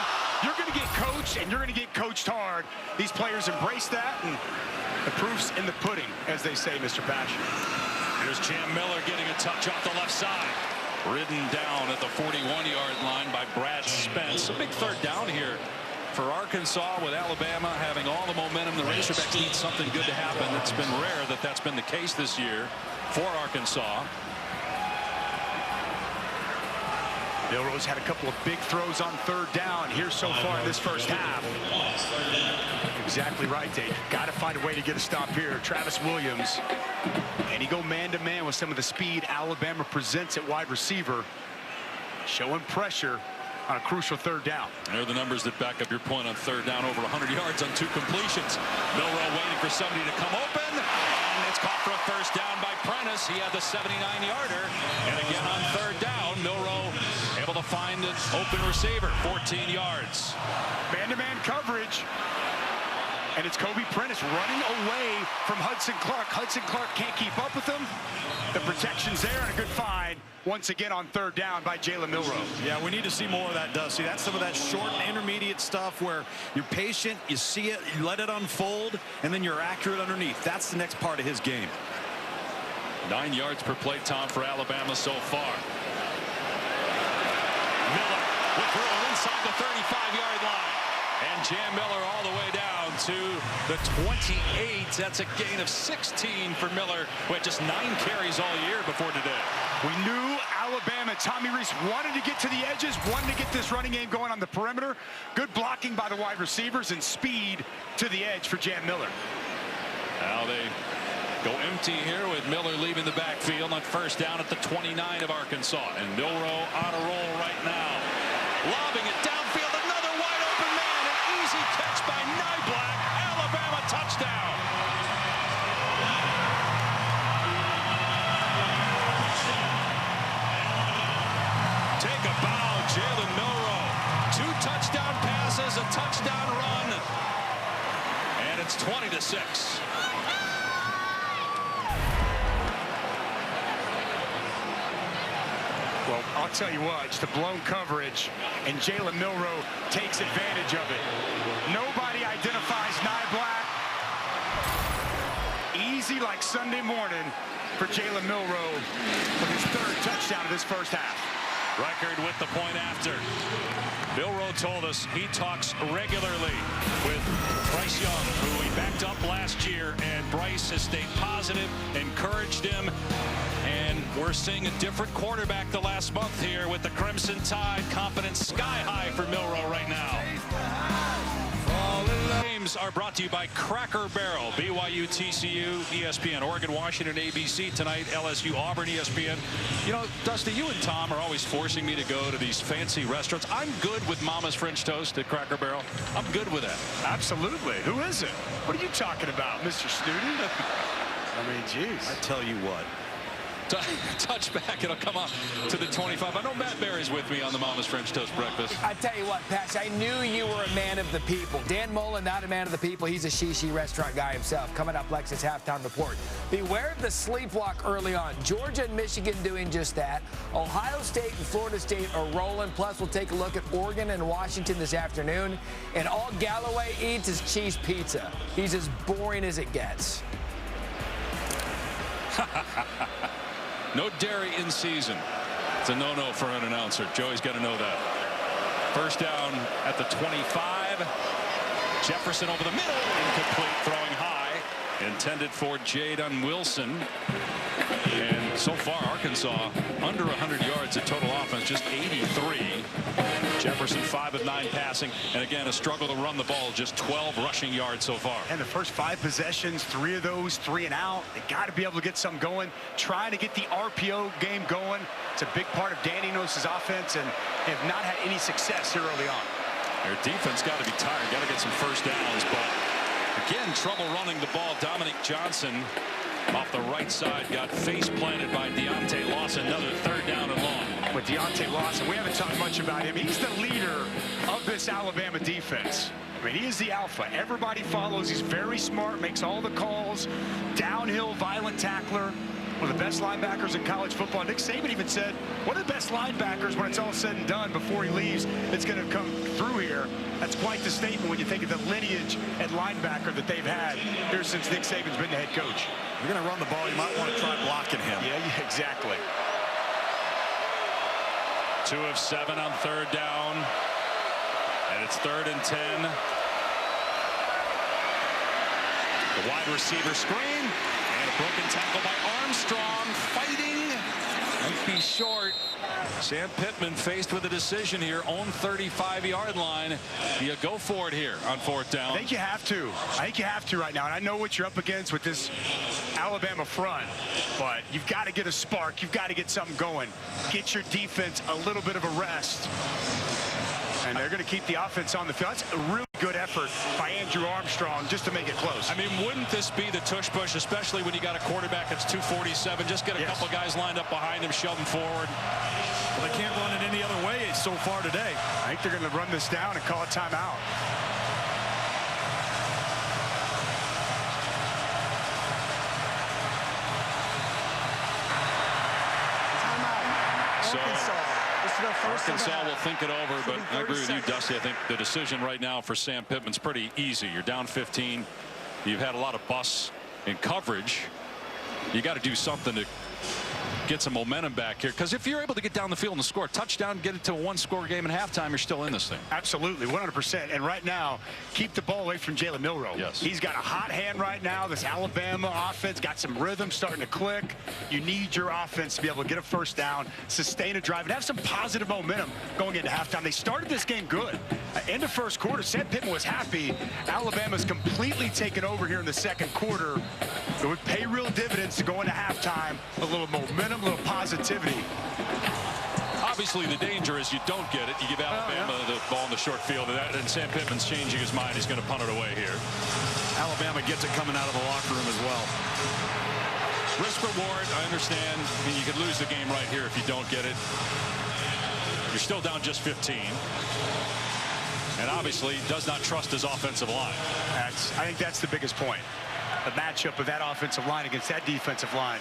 you're going to get coached, and you're going to get coached hard. These players embrace that, and the proof's in the pudding, as they say, Mr. Passion. Here's Jam Miller getting a touch off the left side. Ridden down at the 41-yard line by Brad Spence. A big third down here for Arkansas, with Alabama having all the momentum. The Razorbacks need something good to happen. It's been rare that that's been the case this year for Arkansas. Milrose had a couple of big throws on third down here so far in this first half. Exactly right, Dave. Got to find a way to get a stop here. Travis Williams. And he go man-to-man with some of the speed Alabama presents at wide receiver. Showing pressure on a crucial third down. There are the numbers that back up your point on third down. Over 100 yards on 2 completions. Milroe waiting for somebody to come open. And it's caught for a first down by Prentice. He had the 79-yarder. And again on third down, Milroe able to find an open receiver. 14 yards. Man-to-man coverage. And it's Kobe Prentice running away from Hudson Clark. Hudson Clark can't keep up with him. The protection's there, and a good find once again on third down by Jalen Milroe. Yeah, we need to see more of that, Dusty. That's some of that short and intermediate stuff where you're patient, you see it, you let it unfold, and then you're accurate underneath. That's the next part of his game. 9 yards per play, Tom, for Alabama so far. Miller with room inside the 35-yard line. And Jam Miller all the way down to the 28. That's a gain of 16 for Miller, with just 9 carries all year before today. We knew Alabama, Tommy Rees wanted to get to the edges, wanted to get this running game going on the perimeter. Good blocking by the wide receivers and speed to the edge for Jam Miller. Now they go empty here with Miller leaving the backfield on first down at the 29 of Arkansas. And Milroe on a roll right now. Lobbing it downfield, another wide open man. An easy catch by Nyblack. Alabama touchdown. Take a bow, Jalen Milroe. 2 touchdown passes, a touchdown run. And it's 20-6. Well, I'll tell you what, it's the blown coverage, and Jalen Milroe takes advantage of it. Nobody identifies Nyblack. Easy like Sunday morning for Jalen Milroe with his 3rd touchdown of this first half. Record with the point after. Milroe told us he talks regularly with Bryce Young, who he backed up last year, and Bryce has stayed positive, encouraged him, and we're seeing a different quarterback the last month here with the Crimson Tide. Confidence sky high for Milroe right now. Games are brought to you by Cracker Barrel. BYU, TCU, ESPN, Oregon, Washington, ABC tonight, LSU, Auburn, ESPN. You know, Dusty, you and Tom are always forcing me to go to these fancy restaurants. I'm good with Mama's French Toast at Cracker Barrel. I'm good with that. Absolutely. Who is it? What are you talking about, Mr. Student? I mean, geez. I tell you what. Touch back, it'll come up to the 25. I know Matt Barry's with me on the Mama's French Toast breakfast. I tell you what, Patch, I knew you were a man of the people. Dan Mullen, not a man of the people. He's a Shishi restaurant guy himself. Coming up, Lex's halftime report. Beware of the sleepwalk early on. Georgia and Michigan doing just that. Ohio State and Florida State are rolling. Plus, we'll take a look at Oregon and Washington this afternoon. And all Galloway eats is cheese pizza. He's as boring as it gets. No dairy in season. It's a no-no for an announcer. Joey's got to know that. First down at the 25. Jefferson over the middle. Incomplete, throwing high. Intended for Jaden Wilson. And so far, Arkansas under 100 yards at total offense, just 83. Jefferson 5 of 9 passing, and again a struggle to run the ball, just 12 rushing yards so far. And the first 5 possessions, 3 of those 3 and out. They got to be able to get something going, trying to get the RPO game going. It's a big part of Danny Enos's offense, and they have not had any success here early on. Their defense got to be tired, got to get some first downs, but again trouble running the ball. Dominic Johnson off the right side got face planted by Deontay Lawson. Another 3rd down and long. With Deontay Lawson, we haven't talked much about him. He's the leader of this Alabama defense. I mean, he is the alpha. Everybody follows. He's very smart, makes all the calls. Downhill, violent tackler. one of the best linebackers in college football. Nick Saban even said one of the best linebackers when it's all said and done before he leaves. It's going to come through here. That's quite the statement when you think of the lineage at linebacker that they've had here since Nick Saban's been the head coach. You're going to run the ball. You might want to try blocking him. Yeah, exactly. 2 of 7 on 3rd down. And it's 3rd and 10. The wide receiver screen. And a broken tackle by Armstrong. Fighting. Might be short. Sam Pittman faced with a decision here. Own 35-yard line. Do you go for it here on 4th down? I think you have to. I think you have to right now. And I know what you're up against with this Alabama front. But you've got to get a spark. You've got to get something going. Get your defense a little bit of a rest. And they're going to keep the offense on the field. That's a really good effort by Andrew Armstrong just to make it close. I mean, wouldn't this be the tush push, especially when you got a quarterback that's 247? Just get a couple guys lined up behind him, shove him forward. Well, they can't run it any other way so far today. I think they're going to run this down and call a timeout. So Arkansas will think it over, but I agree with you, Dusty. I think the decision right now for Sam Pittman's pretty easy. You're down 15. You've had a lot of busts in coverage. You got to do something to get some momentum back here, because if you're able to get down the field and score a touchdown, get it to a 1-score game at halftime, you're still in this thing. Absolutely, 100%. And right now, keep the ball away from Jalen Milroe. Yes. He's got a hot hand right now. This Alabama offense got some rhythm starting to click. You need your offense to be able to get a 1st down, sustain a drive, and have some positive momentum going into halftime. They started this game good. End of 1st quarter, Sam Pittman was happy. Alabama's completely taken over here in the 2nd quarter. It would pay real dividends to go into halftime. A little momentum, a little positivity. Obviously, the danger is you don't get it. You give Alabama the ball in the short field, and Sam Pittman's changing his mind. He's going to punt it away here. Alabama gets it coming out of the locker room as well. Risk reward, I understand. I mean, you could lose the game right here if you don't get it. You're still down just 15. And obviously does not trust his offensive line. I think that's the biggest point. The matchup of that offensive line against that defensive line.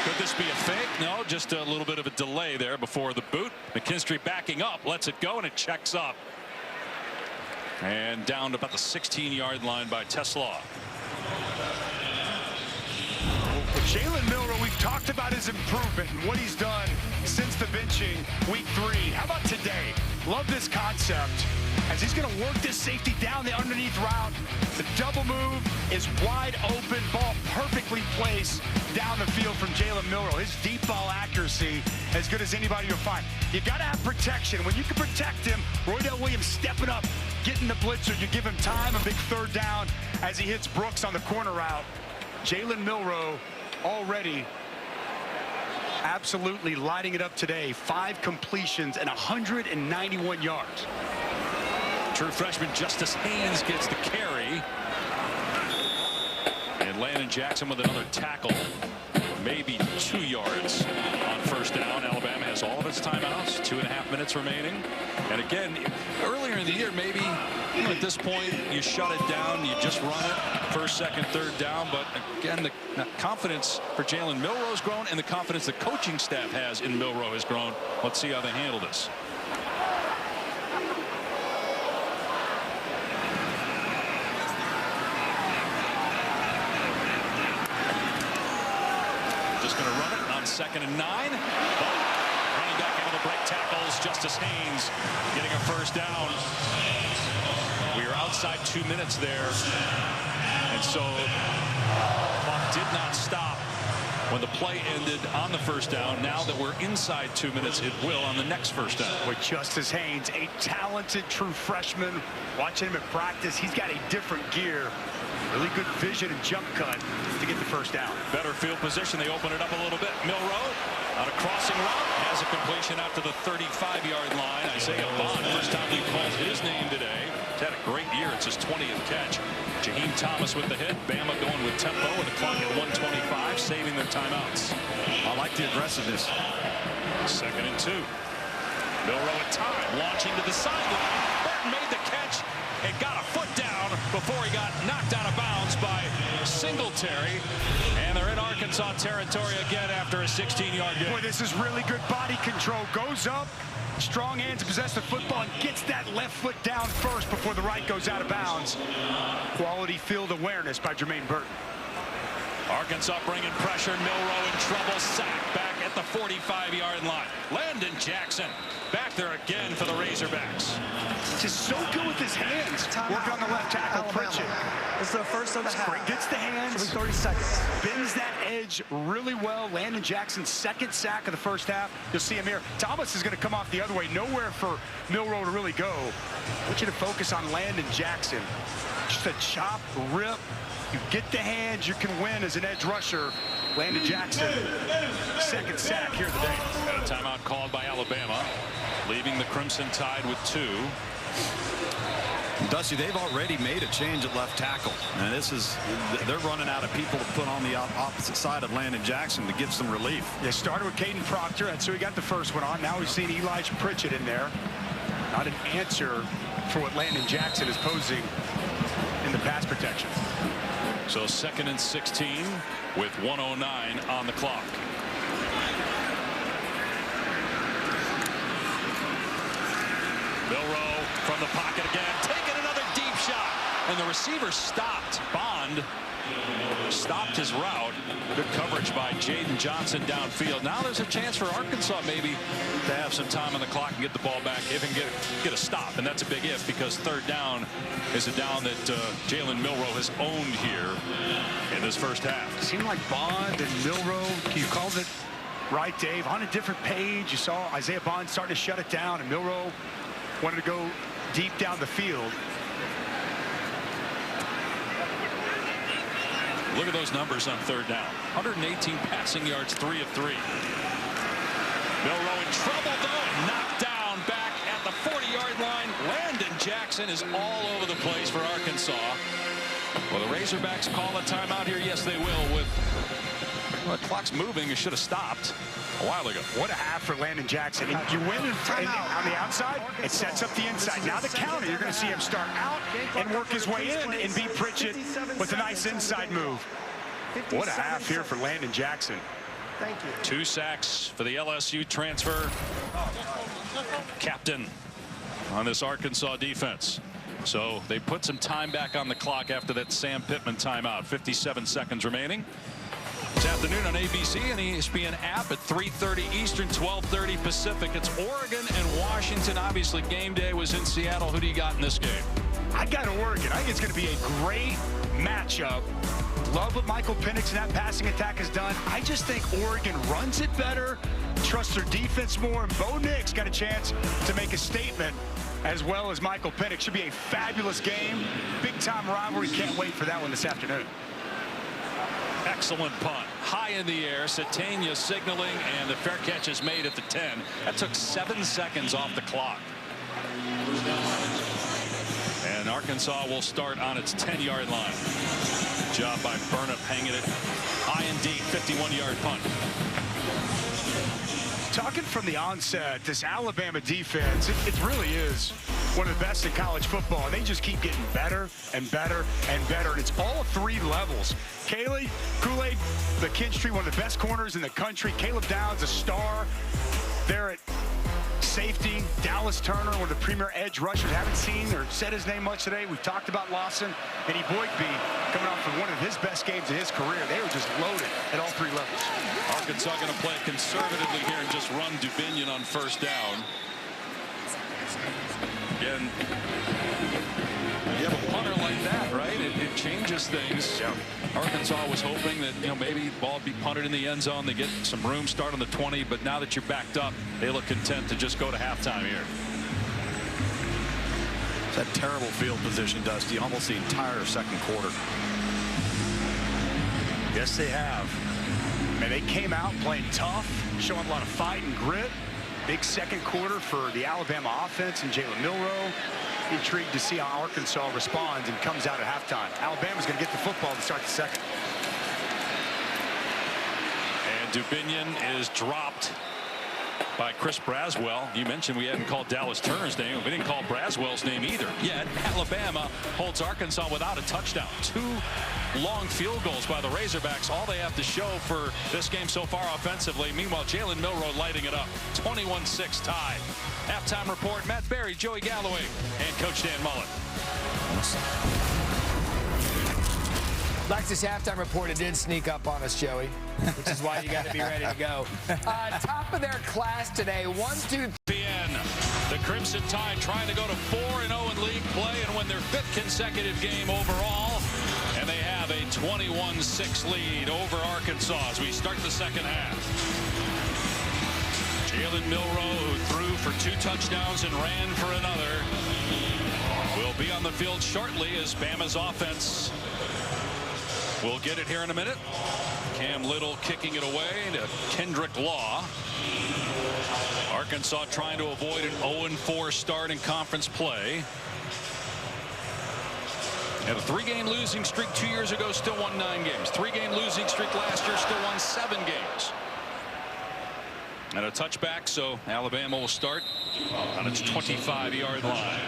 Could this be a fake? No, just a little bit of a delay there before the boot. McKinstry backing up, lets it go, and it checks up. And down to about the 16-yard line by Teslaw. Jalen Milroe, we've talked about his improvement and what he's done since the benching week 3. How about today? Love this concept as he's going to work this safety down the underneath route. The double move is wide open, ball perfectly placed down the field from Jalen Milroe. His deep ball accuracy as good as anybody you'll find. You got to have protection. When you can protect him, Roydell Williams stepping up, getting the blitzer. You give him time, a big 3rd down as he hits Brooks on the corner route. Jalen Milroe already absolutely lighting it up today. 5 completions and 191 yards. True freshman Justice Haynes gets the carry. And Landon Jackson with another tackle. Maybe 2 yards on 1st down. Alabama has all of its timeouts. 2.5 minutes remaining. And again, earlier in the year, maybe at this point you shut it down, you just run it 1st, 2nd, 3rd down. But again, the confidence for Jalen Milroe has grown, and the confidence the coaching staff has in Milroe has grown. Let's see how they handle this. Just going to run it on 2nd and 9. But running back able to break tackles. Justice Haynes getting a 1st down. We are outside 2 minutes there. And so clock did not stop when the play ended on the 1st down. Now that we're inside 2 minutes, it will on the next 1st down. With Justice Haynes, a talented true freshman. Watching him at practice, he's got a different gear. Really good vision and jump cut to get the 1st down. Better field position. They open it up a little bit. Milroe on a crossing route has a completion out to the 35-yard line. Isaiah Bond, first time we called his name today. He's had a great year. It's his 20th catch. Jaheim Thomas with the hit. Bama going with tempo with the clock at 1:25, saving their timeouts. I like the aggressiveness. 2nd and 2. Milroe at time, launching to the sideline. Burton made the catch and got a foot down before he got knocked out of bounds by Singletary, and they're in Arkansas territory again after a 16-yard gain. Boy, this is really good body control. Goes up, strong hands, possess the football, and gets that left foot down first before the right goes out of bounds. Quality field awareness by Jermaine Burton. Arkansas bringing pressure. Milroe in trouble. Sack back at the 45-yard line. Landon Jackson back there again for the Razorbacks. Just so good with his hands. Working on the left tackle, Pritchett. This is the first of the half. Great. Gets the hands. 30 seconds. Bends that edge really well. Landon Jackson's second sack of the first half. You'll see him here. Thomas is going to come off the other way. Nowhere for Milroe to really go. I want you to focus on Landon Jackson. Just a chop, rip. You get the hands, you can win as an edge rusher. Landon Jackson, second sack here today. And a timeout called by Alabama, leaving the Crimson Tide with 2. Dusty, they've already made a change at left tackle. And they're running out of people to put on the opposite side of Landon Jackson to give some relief. They started with Caden Proctor, and so he got the first one on. Now we've seen Elijah Pritchett in there. Not an answer for what Landon Jackson is posing in the pass protection. So 2nd and 16 with 1:09 on the clock. Milroe from the pocket again, taking another deep shot, and the receiver stopped. Bond stopped his route. Good coverage by Jaden Johnson downfield. Now there's a chance for Arkansas maybe to have some time on the clock and get the ball back if and get a stop, and that's a big if, because 3rd down is a down that Jalen Milroe has owned here in this first half. Seemed like Bond and Milroe, you called it right, Dave, on a different page. You saw Isaiah Bond starting to shut it down, and Milroe wanted to go deep down the field. Look at those numbers on 3rd down. 118 passing yards, 3 of 3. Milroe in trouble, though, and knocked down back at the 40-yard line. Landon Jackson is all over the place for Arkansas. Well, the Razorbacks call a timeout here. Yes, they will. With the clock's moving, it should have stopped a while ago. What a half for Landon Jackson. And you win on the outside, it sets up the inside. Now the counter, you're going to see him start out and work his way in and beat Pritchett with a nice inside move. What a half here for Landon Jackson. Thank you. 2 sacks for the LSU transfer captain on this Arkansas defense. So they put some time back on the clock after that Sam Pittman timeout. 57 seconds remaining. This afternoon on ABC and ESPN app at 3:30 Eastern, 12:30 Pacific. It's Oregon and Washington. Obviously, game day was in Seattle. Who do you got in this game? I got Oregon. I think it's going to be a great matchup. Love what Michael Penix and that passing attack has done. I just think Oregon runs it better, trusts their defense more, and Bo Nix got a chance to make a statement, as well as Michael Penix. Should be a fabulous game. Big-time rivalry. Can't wait for that one this afternoon. Excellent punt. High in the air. Satania signaling, and the fair catch is made at the 10. That took 7 seconds off the clock. And Arkansas will start on its 10-yard line. Job by Burnip hanging it high and deep. 51-yard punt. Talking from the onset, this Alabama defense, it really is one of the best in college football. And they just keep getting better and better and better. And it's all 3 levels. Kool-Aid McKinstry, one of the best corners in the country. Caleb Downs, a star there at safety. Dallas Turner, one of the premier edge rushers. Haven't seen or said his name much today. We've talked about Lawson. And Boygby coming off from one of his best games of his career. They were just loaded at all 3 levels. Arkansas going to play conservatively here and just run Dubinion on 1st down. Again, you have a punter like that, right? It changes things. Yeah. Arkansas was hoping that, maybe the ball would be punted in the end zone. They get some room, start on the 20, but now that you're backed up, they look content to just go to halftime here. It's that terrible field position, Dusty, almost the entire 2nd quarter. Yes, they have. And they came out playing tough, showing a lot of fight and grit. Big 2nd quarter for the Alabama offense and Jalen Milroe. Intrigued to see how Arkansas responds and comes out at halftime. Alabama's going to get the football to start the 2nd. And Dubinion is dropped by Chris Braswell. You mentioned we hadn't called Dallas Turner's name. We didn't call Braswell's name either. Yet Alabama holds Arkansas without a touchdown. 2 long field goals by the Razorbacks. All they have to show for this game so far offensively. Meanwhile, Jalen Milroe lighting it up. 21-6 tie. Halftime report, Matt Berry, Joey Galloway, and Coach Dan Mullen. Lexus halftime report, it did sneak up on us, Joey, which is why you got to be ready to go. Top of their class today, 1-2. The Crimson Tide trying to go to 4-0 in league play and win their 5th consecutive game overall. And they have a 21-6 lead over Arkansas as we start the second half. Jalen Milroe, who threw for 2 touchdowns and ran for another, will be on the field shortly as Bama's offense will get it here in a minute. Cam Little kicking it away to Kendrick Law. Arkansas trying to avoid an 0-4 start in conference play. Had a 3-game losing streak 2 years ago, still won 9 games. 3-game losing streak last year, still won 7 games. And a touchback, so Alabama will start on its 25-yard line.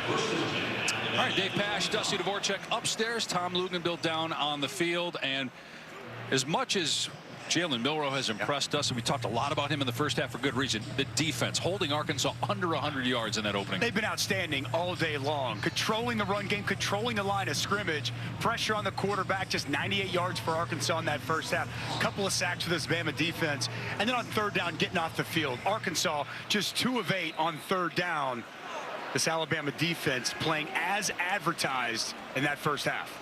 All right, Dave Pasch, Dusty Dvorak upstairs, Tom Luginbill down on the field. And as much as Jalen Milroe has impressed us, and we talked a lot about him in the first half for good reason, the defense holding Arkansas under 100 yards in that opening. They've been outstanding all day long, controlling the run game, controlling the line of scrimmage, pressure on the quarterback, just 98 yards for Arkansas in that first half. Couple of sacks for this Bama defense, and then on third down, getting off the field. Arkansas just 2 of 8 on third down. This Alabama defense playing as advertised in that first half.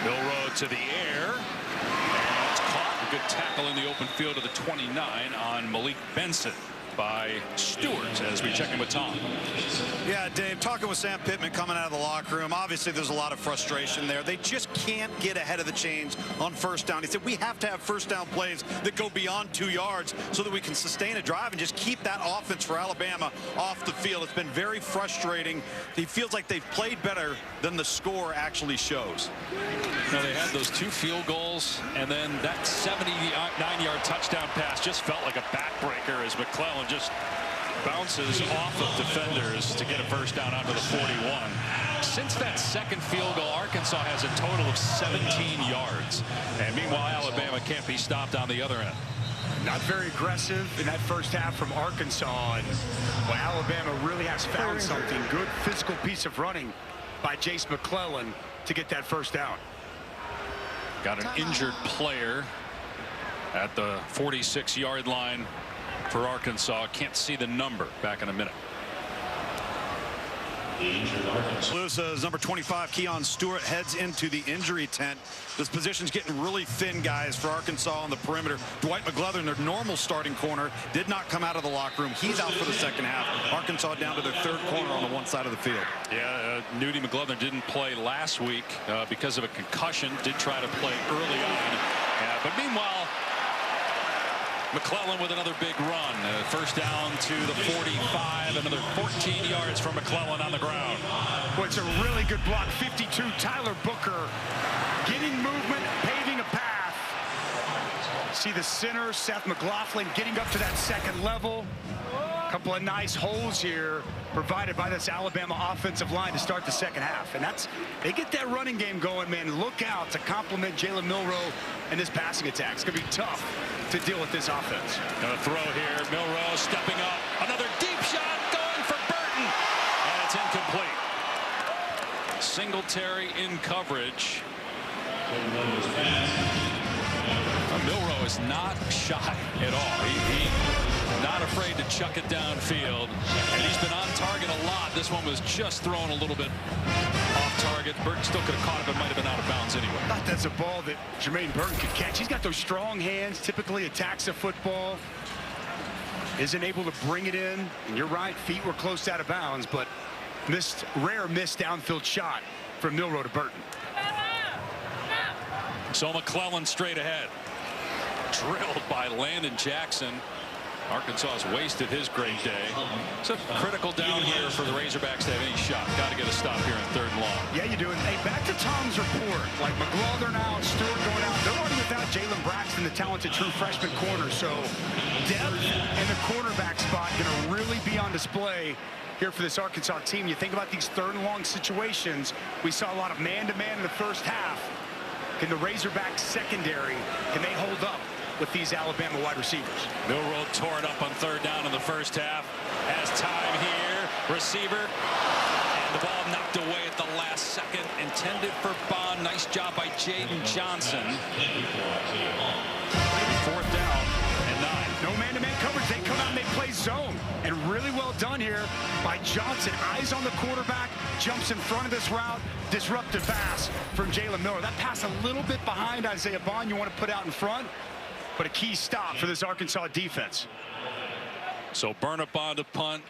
Milroe to the air. And it's caught. A good tackle in the open field of the 29 on Malik Benson by Stewart as we check in with Tom. Yeah, Dave, talking with Sam Pittman coming out of the locker room, obviously there's a lot of frustration there. They just can't get ahead of the chains on first down. He said we have to have first down plays that go beyond 2 yards so that we can sustain a drive and just keep that offense for Alabama off the field. It's been very frustrating. He feels like they've played better than the score actually shows. Now, they had those 2 field goals, and then that 79-yard touchdown pass just felt like a backbreaker as McClellan just bounces off of defenders to get a first down out to the 41. Since that second field goal, Arkansas has a total of 17 yards. And meanwhile, Alabama can't be stopped on the other end. Not very aggressive in that first half from Arkansas. And well, Alabama really has found something. Good physical piece of running by Jace McClellan to get that first down. Got an injured player at the 46-yard line for Arkansas. Can't see the number. Back in a minute. Says number 25 Keon Stewart heads into the injury tent. This position's getting really thin, guys, for Arkansas on the perimeter. Dwight McGlothern, their normal starting corner, did not come out of the locker room. He's out for the second half. Arkansas down to their 3rd corner on the one side of the field. Yeah, Nudie McGlothern didn't play last week because of a concussion. Did try to play early on. But meanwhile, McClellan with another big run. First down to the 45. Another 14 yards for McClellan on the ground. Well, it's a really good block. 52, Tyler Booker getting movement, paving a path. See the center, Seth McLaughlin, getting up to that second level. A couple of nice holes here provided by this Alabama offensive line to start the second half. And they get that running game going, man. Look out to complement Jalen Milroe and this passing attack. It's going to be tough to deal with this offense. Gonna throw here. Milroe stepping up. Another deep shot going for Burton. And it's incomplete. Singletary in coverage. Milroe is not shy at all. He's not afraid to chuck it downfield. And he's been on target a lot. This one was just thrown a little bit off target. Burton still could have caught it, but might have been out of bounds anyway. I thought that's a ball that Jermaine Burton could catch. He's got those strong hands, typically attacks the football. Isn't able to bring it in. And you're right, feet were close out of bounds, but rare missed downfield shot from Milroe to Burton. So McClellan straight ahead. Drilled by Landon Jackson. Arkansas has wasted his great day. It's a critical down here for the Razorbacks to have any shot. Got to get a stop here in 3rd and long. Yeah, you do. And hey, back to Tom's report. Like McLaughlin out, Stewart going out. They're already without Jalen Braxton, the talented true freshman corner. So depth and the cornerback spot going to really be on display here for this Arkansas team. You think about these 3rd and long situations. We saw a lot of man-to-man in the first half. Can the Razorbacks secondary, can they hold up with these Alabama wide receivers? Milroe tore it up on 3rd down in the first half. Has time here. Receiver. And the ball knocked away at the last second. Intended for Bond. Nice job by Jaden Johnson. 4th down and 9. No man-to-man coverage. They come out and they play zone. And really well done here by Johnson. Eyes on the quarterback. Jumps in front of this route. Disruptive pass from Jalen Miller. That pass a little bit behind Isaiah Bond. You want to put out in front. But a key stop for this Arkansas defense. So Burnip on to punt.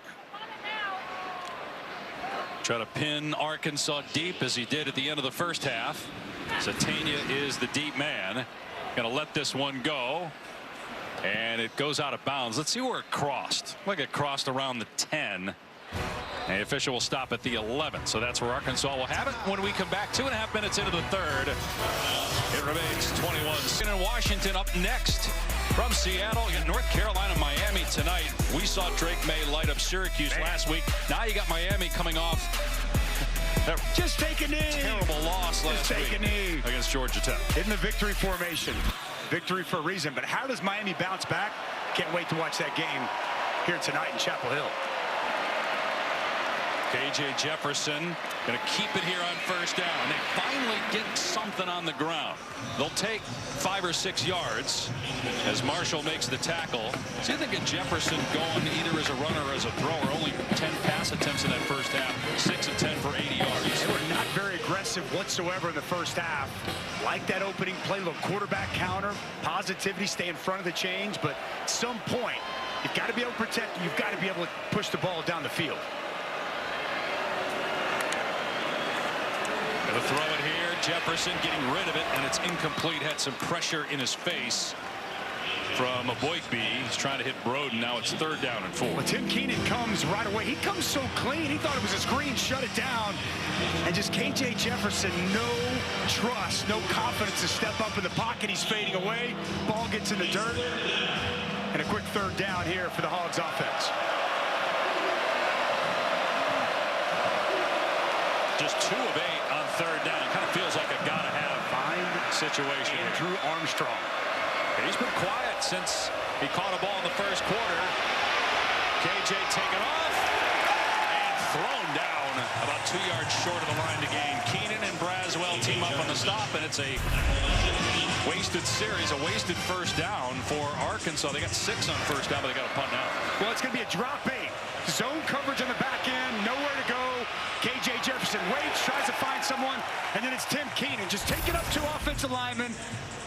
Try to pin Arkansas deep as he did at the end of the first half. Satania is the deep man. Going to let this one go. And it goes out of bounds. Let's see where it crossed. Like it crossed around the 10. And the official will stop at the 11. So that's where Arkansas will have it when we come back 2.5 minutes into the 3rd. It remains 21. In Washington up next from Seattle. You got North Carolina, Miami tonight. We saw Drake May light up Syracuse last week. Now you got Miami coming off. Just take a knee. Terrible loss last week against Georgia Tech. In the victory formation. Victory for a reason. But how does Miami bounce back? Can't wait to watch that game here tonight in Chapel Hill. KJ Jefferson going to keep it here on 1st down. And they finally get something on the ground. They'll take 5 or 6 yards as Marshall makes the tackle. So you think of Jefferson going either as a runner or as a thrower. Only 10 pass attempts in that first half. 6 of 10 for 80 yards. They were not very aggressive whatsoever in the first half. Like that opening play, little quarterback counter, positivity, stay in front of the change. But at some point, you've got to be able to protect. You've got to be able to push the ball down the field. Going to throw it here. Jefferson getting rid of it, and it's incomplete. Had some pressure in his face from Boykby. He's trying to hit Broden. Now it's 3rd down and 4. Well, Tim Keenan comes right away. He comes so clean. He thought it was a screen, shut it down. And just KJ Jefferson, no trust, no confidence to step up in the pocket. He's fading away. Ball gets in the dirt. And a quick 3rd down here for the Hogs offense. Just 2 of 8 on 3rd down. Kind of feels like a gotta-have situation. Andrew Armstrong. He's been quiet since he caught a ball in the first quarter. KJ taken off and thrown down about 2 yards short of the line to gain. Keenan and Braswell team up on the stop, and it's a wasted series, a wasted 1st down for Arkansas. They got 6 on 1st down, but they got a punt now. Well, it's going to be a drop 8. Zone coverage on the back end, nowhere to go. KJ Jefferson waits, tries to find someone, and then it's Tim Keenan just taking up 2 offensive linemen,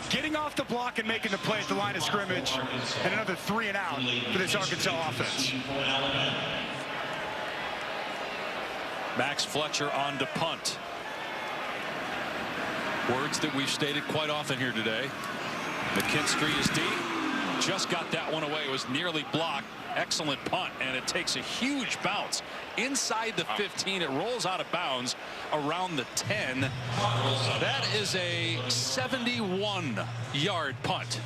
getting off the block and making the play at the line of scrimmage, and another 3 and out for this Arkansas offense. Max Fletcher on to punt. Words that we've stated quite often here today. McKinstry is deep. Just got that one away. It was nearly blocked. Excellent punt, and it takes a huge bounce inside the 15. It rolls out of bounds around the 10. That is a 71-yard punt.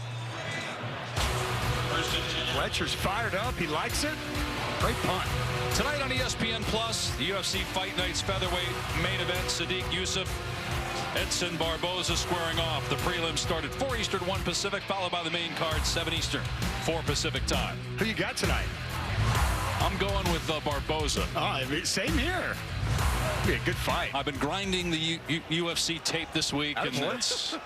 Fletcher's fired up. He likes it. Great punt. Tonight on ESPN Plus, the UFC Fight Nights featherweight main event. Sadiq Youssef, Edson Barboza squaring off. The prelims started 4 Eastern, 1 Pacific, followed by the main card, 7 Eastern, 4 Pacific time. Who you got tonight? I'm going with Barboza. Same here. It'll be a good fight. I've been grinding the UFC tape this week, and that's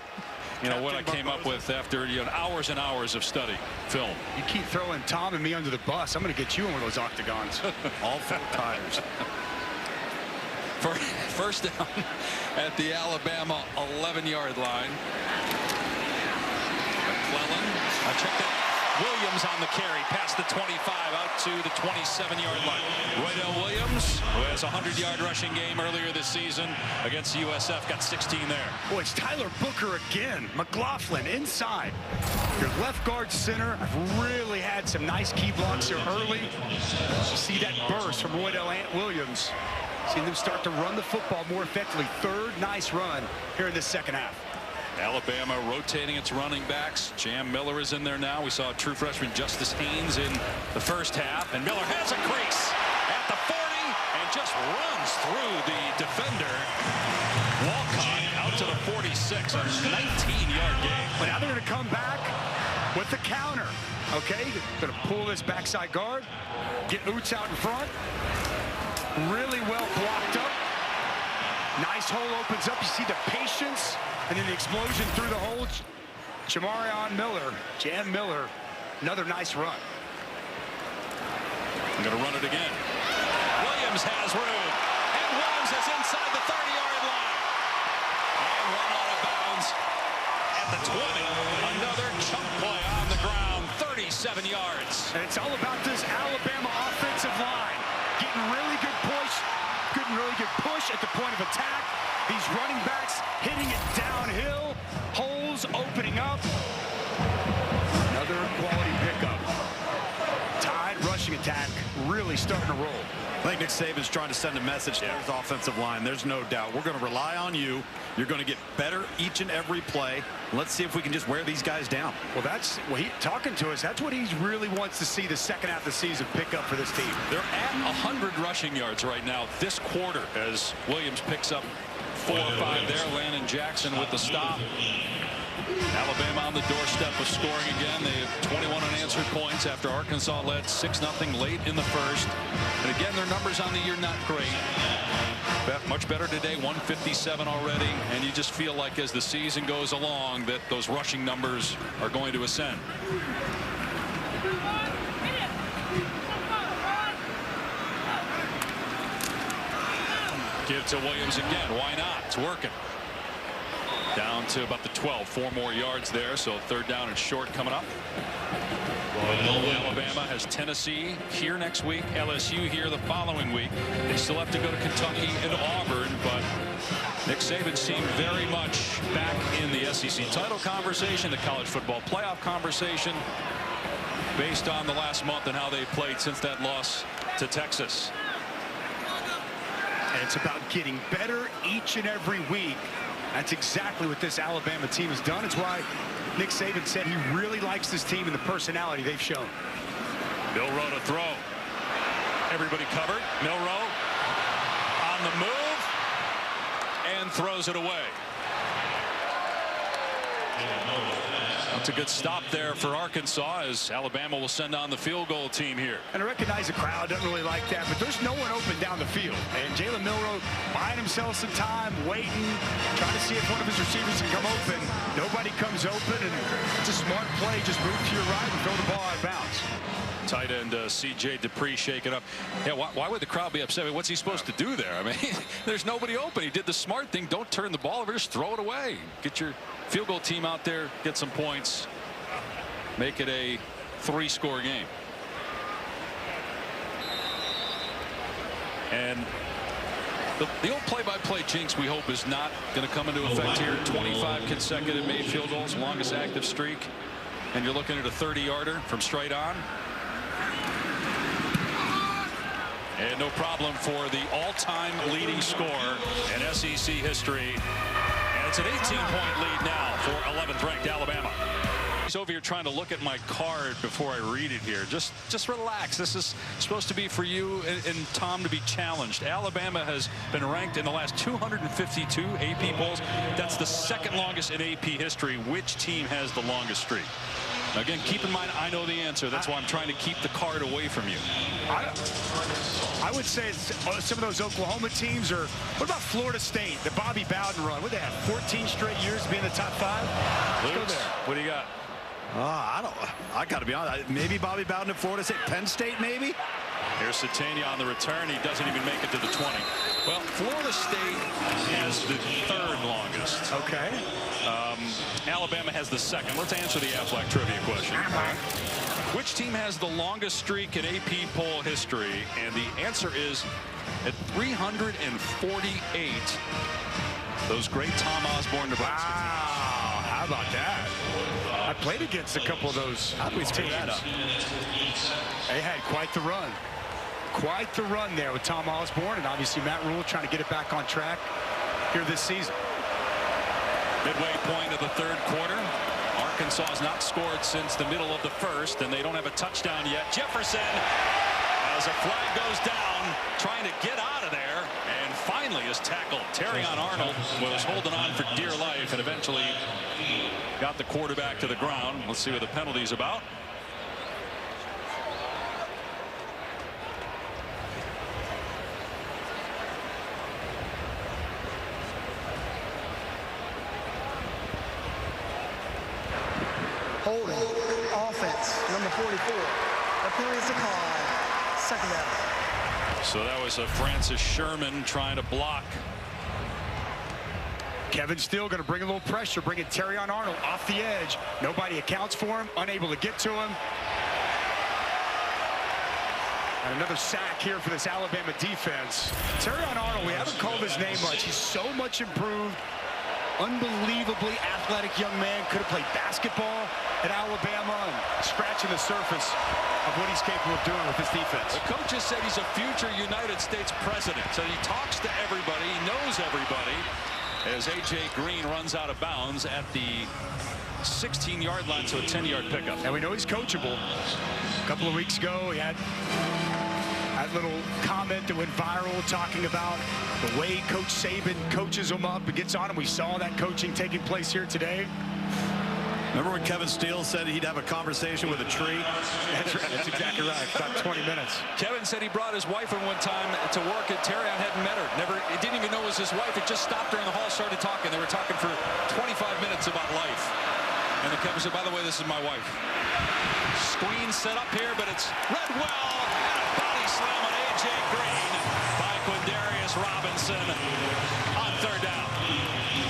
what I came up with after hours and hours of study film. You keep throwing Tom and me under the bus, I'm going to get you in one of those octagons. All 4 times. For 1st down at the Alabama 11-yard line. McClellan, I checked that. Williams on the carry, past the 25, out to the 27-yard line. Roydell Williams, who has a 100-yard rushing game earlier this season against USF, got 16 there. Boy, it's Tyler Booker again. McLaughlin inside. Your left guard center really had some nice key blocks here early. You see that burst from Roydell Williams. Seeing them start to run the football more effectively. Third nice run here in the second half. Alabama rotating its running backs. Jam Miller is in there now. We saw true freshman Justice Haynes in the first half. And Miller has a crease at the 40 and just runs through the defender. Walcott out to the 46. A 19-yard gain. But now they're going to come back with the counter. Okay, going to pull this backside guard. Get Oots out in front. Really well blocked up. Nice hole opens up. You see the patience and then the explosion through the hole. Jamarion Miller, Jam Miller, another nice run. I'm going to run it again. Williams has room. And Williams is inside the 30-yard line. And run out of bounds at the 20. Another chunk play on the ground. 37 yards. And it's all about this Alabama offensive line. Getting really good push at the point of attack. These running backs hitting it downhill. Holes opening up. Another quality pickup. Tide rushing attack really starting to roll. I think Nick Saban's trying to send a message to his offensive line. There's no doubt. We're going to rely on you. You're going to get better each and every play. Let's see if we can just wear these guys down. Well, that's what he's talking to us. That's what he really wants to see the second half of the season pick up for this team. They're at 100 rushing yards right now this quarter as Williams picks up 4 or 5 there. Landon Jackson with the stop. Alabama on the doorstep of scoring again. They have 21 unanswered points after Arkansas led 6-0 late in the first. And again, their numbers on the year not great. But much better today, 157 already. And you just feel like as the season goes along that those rushing numbers are going to ascend. Give to Williams again. Why not? It's working. Down to about the 12. 4 more yards there, so third down and short coming up. Alabama has Tennessee here next week, LSU here the following week. They still have to go to Kentucky and Auburn, but Nick Saban seemed very much back in the SEC title conversation, the college football playoff conversation, based on the last month and how they played since that loss to Texas. And it's about getting better each and every week. That's exactly what this Alabama team has done. It's why Nick Saban said he really likes this team and the personality they've shown. Milroe to throw. Everybody covered. Milroe on the move and throws it away. That's a good stop there for Arkansas as Alabama will send on the field goal team here. And I recognize the crowd doesn't really like that, but there's no one open down the field. And Jalen Milroe buying himself some time, waiting, trying to see if one of his receivers can come open. Nobody comes open, and it's a smart play. Just move to your right and throw the ball out of bounds. Tight end C.J. Dupree shaking up. Yeah, why would the crowd be upset? I mean, what's he supposed to do there? I mean, there's nobody open. He did the smart thing. Don't turn the ball over. Just throw it away. Get your field goal team out there. Get some points. Make it a 3-score game. And the old play-by-play jinx, we hope, is not going to come into effect here. 25 consecutive made field goals, longest active streak. And you're looking at a 30-yarder from straight on. And no problem for the all-time leading scorer in SEC history. And it's an 18-point lead now for 11th-ranked Alabama. He's over here trying to look at my card before I read it here. Just relax. This is supposed to be for you and Tom to be challenged. Alabama has been ranked in the last 252 AP polls. That's the second longest in AP history. Which team has the longest streak? Now again, keep in mind, I know the answer. That's why I'm trying to keep the card away from you. I would say it's some of those Oklahoma teams, or what about Florida State, the Bobby Bowden run? What, they have 14 straight years to be in the top 5? Let's go there. What do you got? I got to be honest. Maybe Bobby Bowden at Florida State. Penn State, maybe? Here's Satania on the return. He doesn't even make it to the 20. Well, Florida State has the 3rd longest. Okay. Alabama has the 2nd. Let's answer the Aflac trivia question. Which team has the longest streak in AP poll history? And the answer is at 348. Those great Tom Osborne, Nebraska. Wow, how about that? I played against a couple of those. How do we team that up? They had quite the run. Quite the run there with Tom Osborne, and obviously Matt Rule trying to get it back on track here this season. Midway point of the third quarter. Arkansas has not scored since the middle of the first, and they don't have a touchdown yet. Jefferson, as a flag goes down, trying to get out of there, and finally is tackled. Terrion Arnold was holding on for dear life and eventually got the quarterback to the ground. Let's see what the penalty's about. Holding. Offense. Number 44. The penalty is declined. Second down. So that was a Francis Sherman trying to block. Kevin Steele going to bring a little pressure, bringing Terrion Arnold off the edge. Nobody accounts for him, unable to get to him. And another sack here for this Alabama defense. Terrion Arnold, we haven't called his name much. He's so much improved. Unbelievably athletic young man. Could have played basketball at Alabama and scratching the surface of what he's capable of doing with this defense. The coach has said he's a future United States president. So he talks to everybody, he knows everybody. As A.J. Green runs out of bounds at the 16-yard line, so a 10-yard pickup. And we know he's coachable. A couple of weeks ago, he had that little comment that went viral talking about the way Coach Saban coaches him up and gets on him. We saw that coaching taking place here today. Remember when Kevin Steele said he'd have a conversation with a tree? That's right. That's exactly right. About 20 minutes. Kevin said he brought his wife in one time to work at Terrion, hadn't met her. It didn't even know it was his wife. It just stopped her in the hall, started talking. They were talking for 25 minutes about life. And then Kevin said, by the way, this is my wife. Screen set up here, but it's read well. And a body slam on A.J. Green by Quindarius Robinson on third down.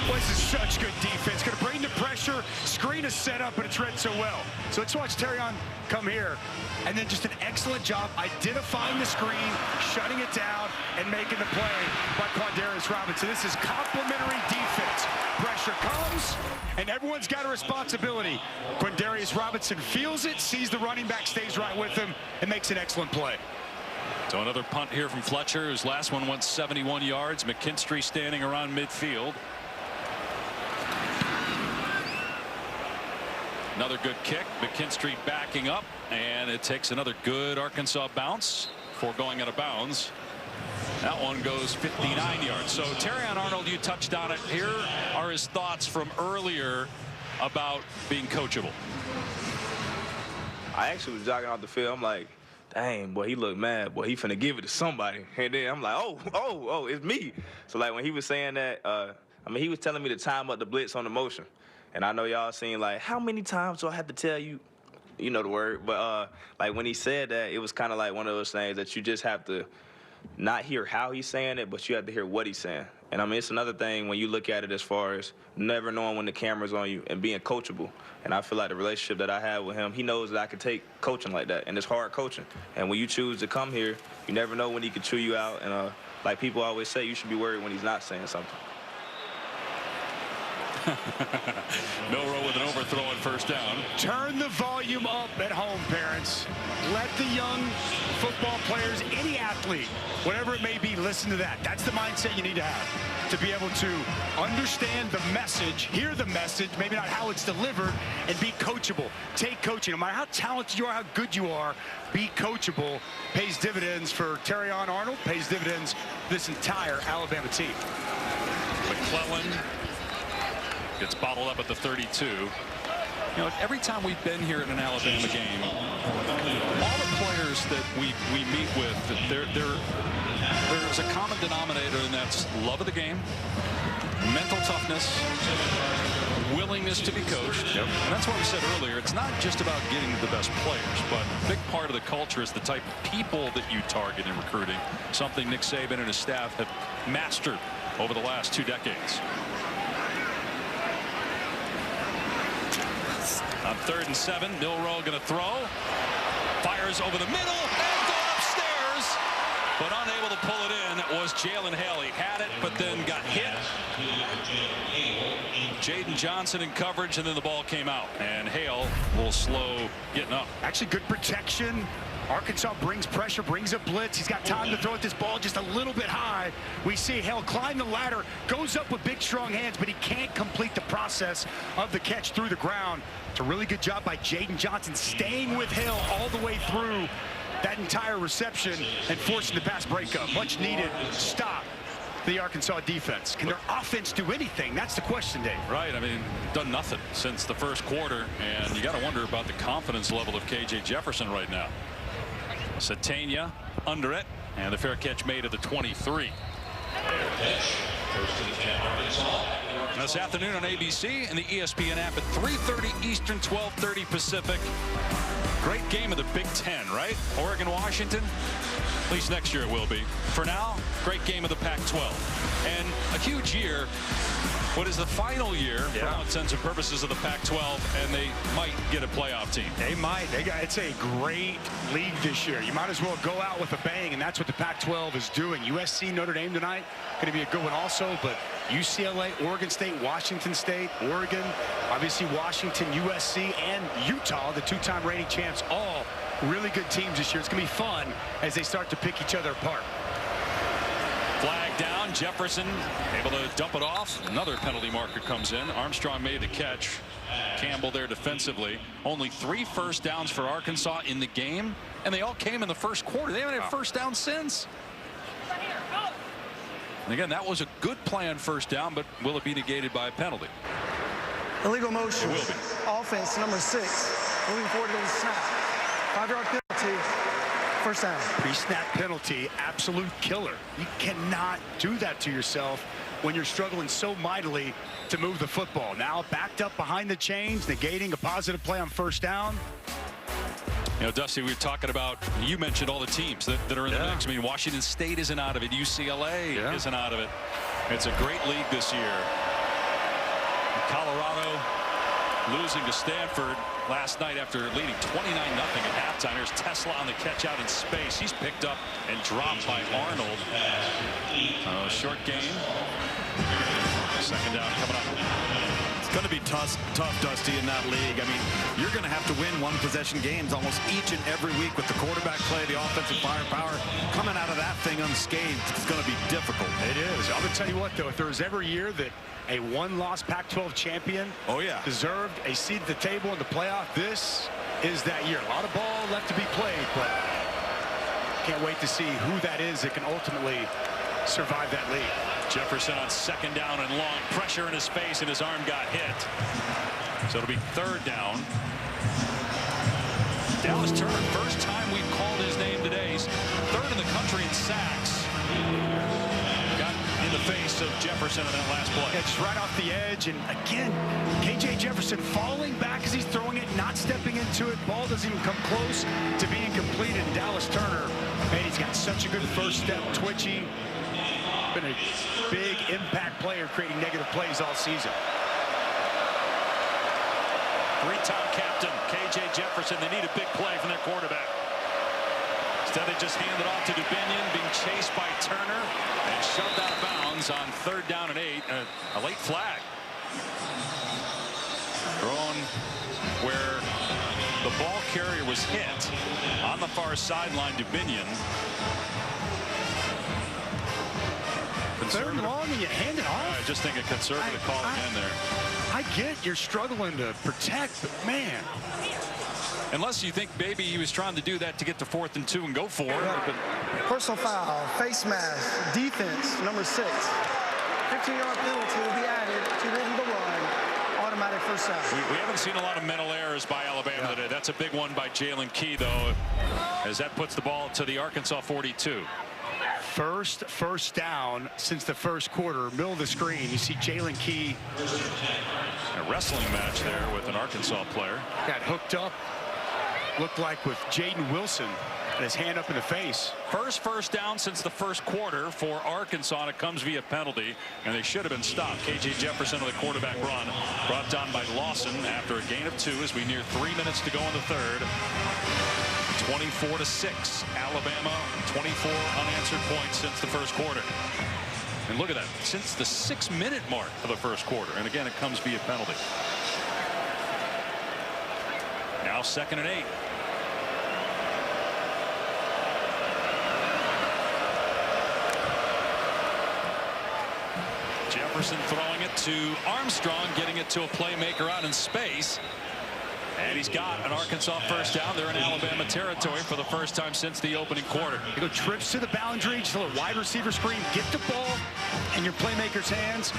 Well, this is such good defense. Going to bring the pressure. Screen is set up, but it's read so well. So let's watch Terrion come here. And then just an excellent job identifying the screen, shutting it down, and making the play by Quindarius Robinson. This is complementary defense. Pressure comes, and everyone's got a responsibility. Quindarius Robinson feels it, sees the running back, stays right with him, and makes an excellent play. So another punt here from Fletcher, whose last one went 71 yards. McKinstry standing around midfield. Another good kick. McKinstry backing up, and it takes another good Arkansas bounce before going out of bounds. That one goes 59 yards. So Terrion Arnold, you touched on it. Here are his thoughts from earlier about being coachable. I actually was jogging off the field. I'm like, dang, boy, he looked mad. Boy, he finna give it to somebody. And then I'm like, oh, it's me. So, like, when he was saying that, I mean, he was telling me to time up the blitz on the motion. And I know y'all seen, like, how many times do I have to tell you? You know the word. But, like, when he said that, it was kind of like one of those things that you just have to not hear how he's saying it, but you have to hear what he's saying. And, I mean, it's another thing when you look at it as far as never knowing when the camera's on you and being coachable. And I feel like the relationship that I have with him, he knows that I can take coaching like that. And it's hard coaching. And when you choose to come here, you never know when he can chew you out. And, like people always say, you should be worried when he's not saying something. Milroe with an overthrow on first down. Turn the volume up at home, parents. Let the young football players, any athlete, whatever it may be, listen to that. That's the mindset you need to have, to be able to understand the message, hear the message, maybe not how it's delivered, and be coachable. Take coaching. No matter how talented you are, how good you are, be coachable. Pays dividends for Terrion Arnold, pays dividends for this entire Alabama team. McClellan gets bottled up at the 32. You know, every time we've been here at an Alabama game, all the players that we meet with, there's a common denominator, and that's love of the game, mental toughness, willingness to be coached. Yep. And that's what we said earlier. It's not just about getting the best players, but a big part of the culture is the type of people that you target in recruiting, something Nick Saban and his staff have mastered over the last 2 decades. On 3rd and 7, Milroe going to throw. Fires over the middle and going upstairs, but unable to pull it in was Jalen Hale. He had it, but then got hit. Jaden Johnson in coverage, and then the ball came out. And Hale a little slow getting up. Actually, good protection. Arkansas brings pressure, brings a blitz. He's got time to throw at this ball just a little bit high. We see Hale climb the ladder, goes up with big, strong hands, but he can't complete the process of the catch through the ground. It's a really good job by Jaden Johnson staying with Hale all the way through that entire reception and forcing the pass breakup. Much needed stop for the Arkansas defense. Can their offense do anything? That's the question, Dave. Right. I mean, done nothing since the first quarter, and you got to wonder about the confidence level of KJ Jefferson right now. Satania under it, and the fair catch made at the 23. This afternoon on ABC and the ESPN app at 3:30 Eastern, 12:30 Pacific. Great game of the Big Ten, right? Oregon, Washington. At least next year it will be. For now, great game of the Pac-12. And a huge year. What is the final year, for all intents and purposes, of the Pac-12, and they might get a playoff team. They might. It's a great league this year. You might as well go out with a bang, and that's what the Pac-12 is doing. USC, Notre Dame tonight, going to be a good one also, but UCLA, Oregon State, Washington State, Oregon, obviously Washington, USC, and Utah, the two-time reigning champs, all really good teams this year. It's going to be fun as they start to pick each other apart. Flag down. Jefferson able to dump it off. Another penalty marker comes in. Armstrong made the catch. Campbell there defensively. Only 3 first downs for Arkansas in the game, and they all came in the first quarter. They haven't had first down since. And again, that was a good play on first down, but will it be negated by a penalty? Illegal motion. It will be. Offense number 6. Moving forward to the snap. 5-yard penalty. First down. Pre-snap penalty, absolute killer. You cannot do that to yourself when you're struggling so mightily to move the football. Now backed up behind the chains, negating a positive play on first down. You know, Dusty, we were talking about, you mentioned all the teams that are in the mix. I mean, Washington State isn't out of it. UCLA isn't out of it. It's a great league this year. Colorado losing to Stanford last night after leading 29-0 at halftime. Here's Tesla on the catch out in space. He's picked up and dropped by Arnold. Short game. Second down coming up. It's going to be tough, Dusty, in that league. I mean, you're going to have to win one-possession games almost each and every week with the quarterback play, the offensive firepower. Coming out of that thing unscathed, it's going to be difficult. It is. I'm going to tell you what, though, if there was ever a year that a one-loss Pac-12 champion deserved a seat at the table in the playoff, this is that year. A lot of ball left to be played, but can't wait to see who that is that can ultimately survive that league. Jefferson on second down and long. Pressure in his face, and his arm got hit. So it'll be third down. Dallas Turner, first time we've called his name today. He's third in the country in sacks. Got in the face of Jefferson in that last play. It's right off the edge, and again, KJ Jefferson falling back as he's throwing it, not stepping into it. Ball doesn't even come close to being completed. Dallas Turner, man, he's got such a good first step, twitchy. Been a big impact player, creating negative plays all season. Three-time captain KJ Jefferson. They need a big play from their quarterback. Instead, they just hand it off to Dubinion, being chased by Turner and shoved out of bounds on third down and 8. A late flag. Thrown where the ball carrier was hit on the far sideline. Dubinion. Third and long, and you hand it off. I just think a conservative call again there. I get you're struggling to protect, but man. Unless you think maybe he was trying to do that to get to 4th and 2 and go for it. But Personal foul, face mask, defense number 6. 15-yard penalty will be added to the run. Automatic first down. We haven't seen a lot of mental errors by Alabama today. That's a big one by Jalen Key, though, as that puts the ball to the Arkansas 42. First down since the first quarter. Middle of the screen, you see Jalen Key. A wrestling match there with an Arkansas player. Got hooked up, looked like with Jaden Wilson And his hand up in the face. First down since the first quarter for Arkansas, and it comes via penalty, and they should have been stopped. KJ Jefferson on the quarterback run, brought down by Lawson after a gain of 2 as we near 3 minutes to go in the third. 24-6, Alabama, 24 unanswered points since the first quarter. And look at that, since the 6-minute mark of the first quarter, and again it comes via penalty. Now 2nd and 8. Jefferson throwing it to Armstrong, getting it to a playmaker out in space. And he's got an Arkansas first down. They're in Alabama territory for the first time since the opening quarter. You go trips to the boundary, just a little wide receiver screen, get the ball in your playmaker's hands,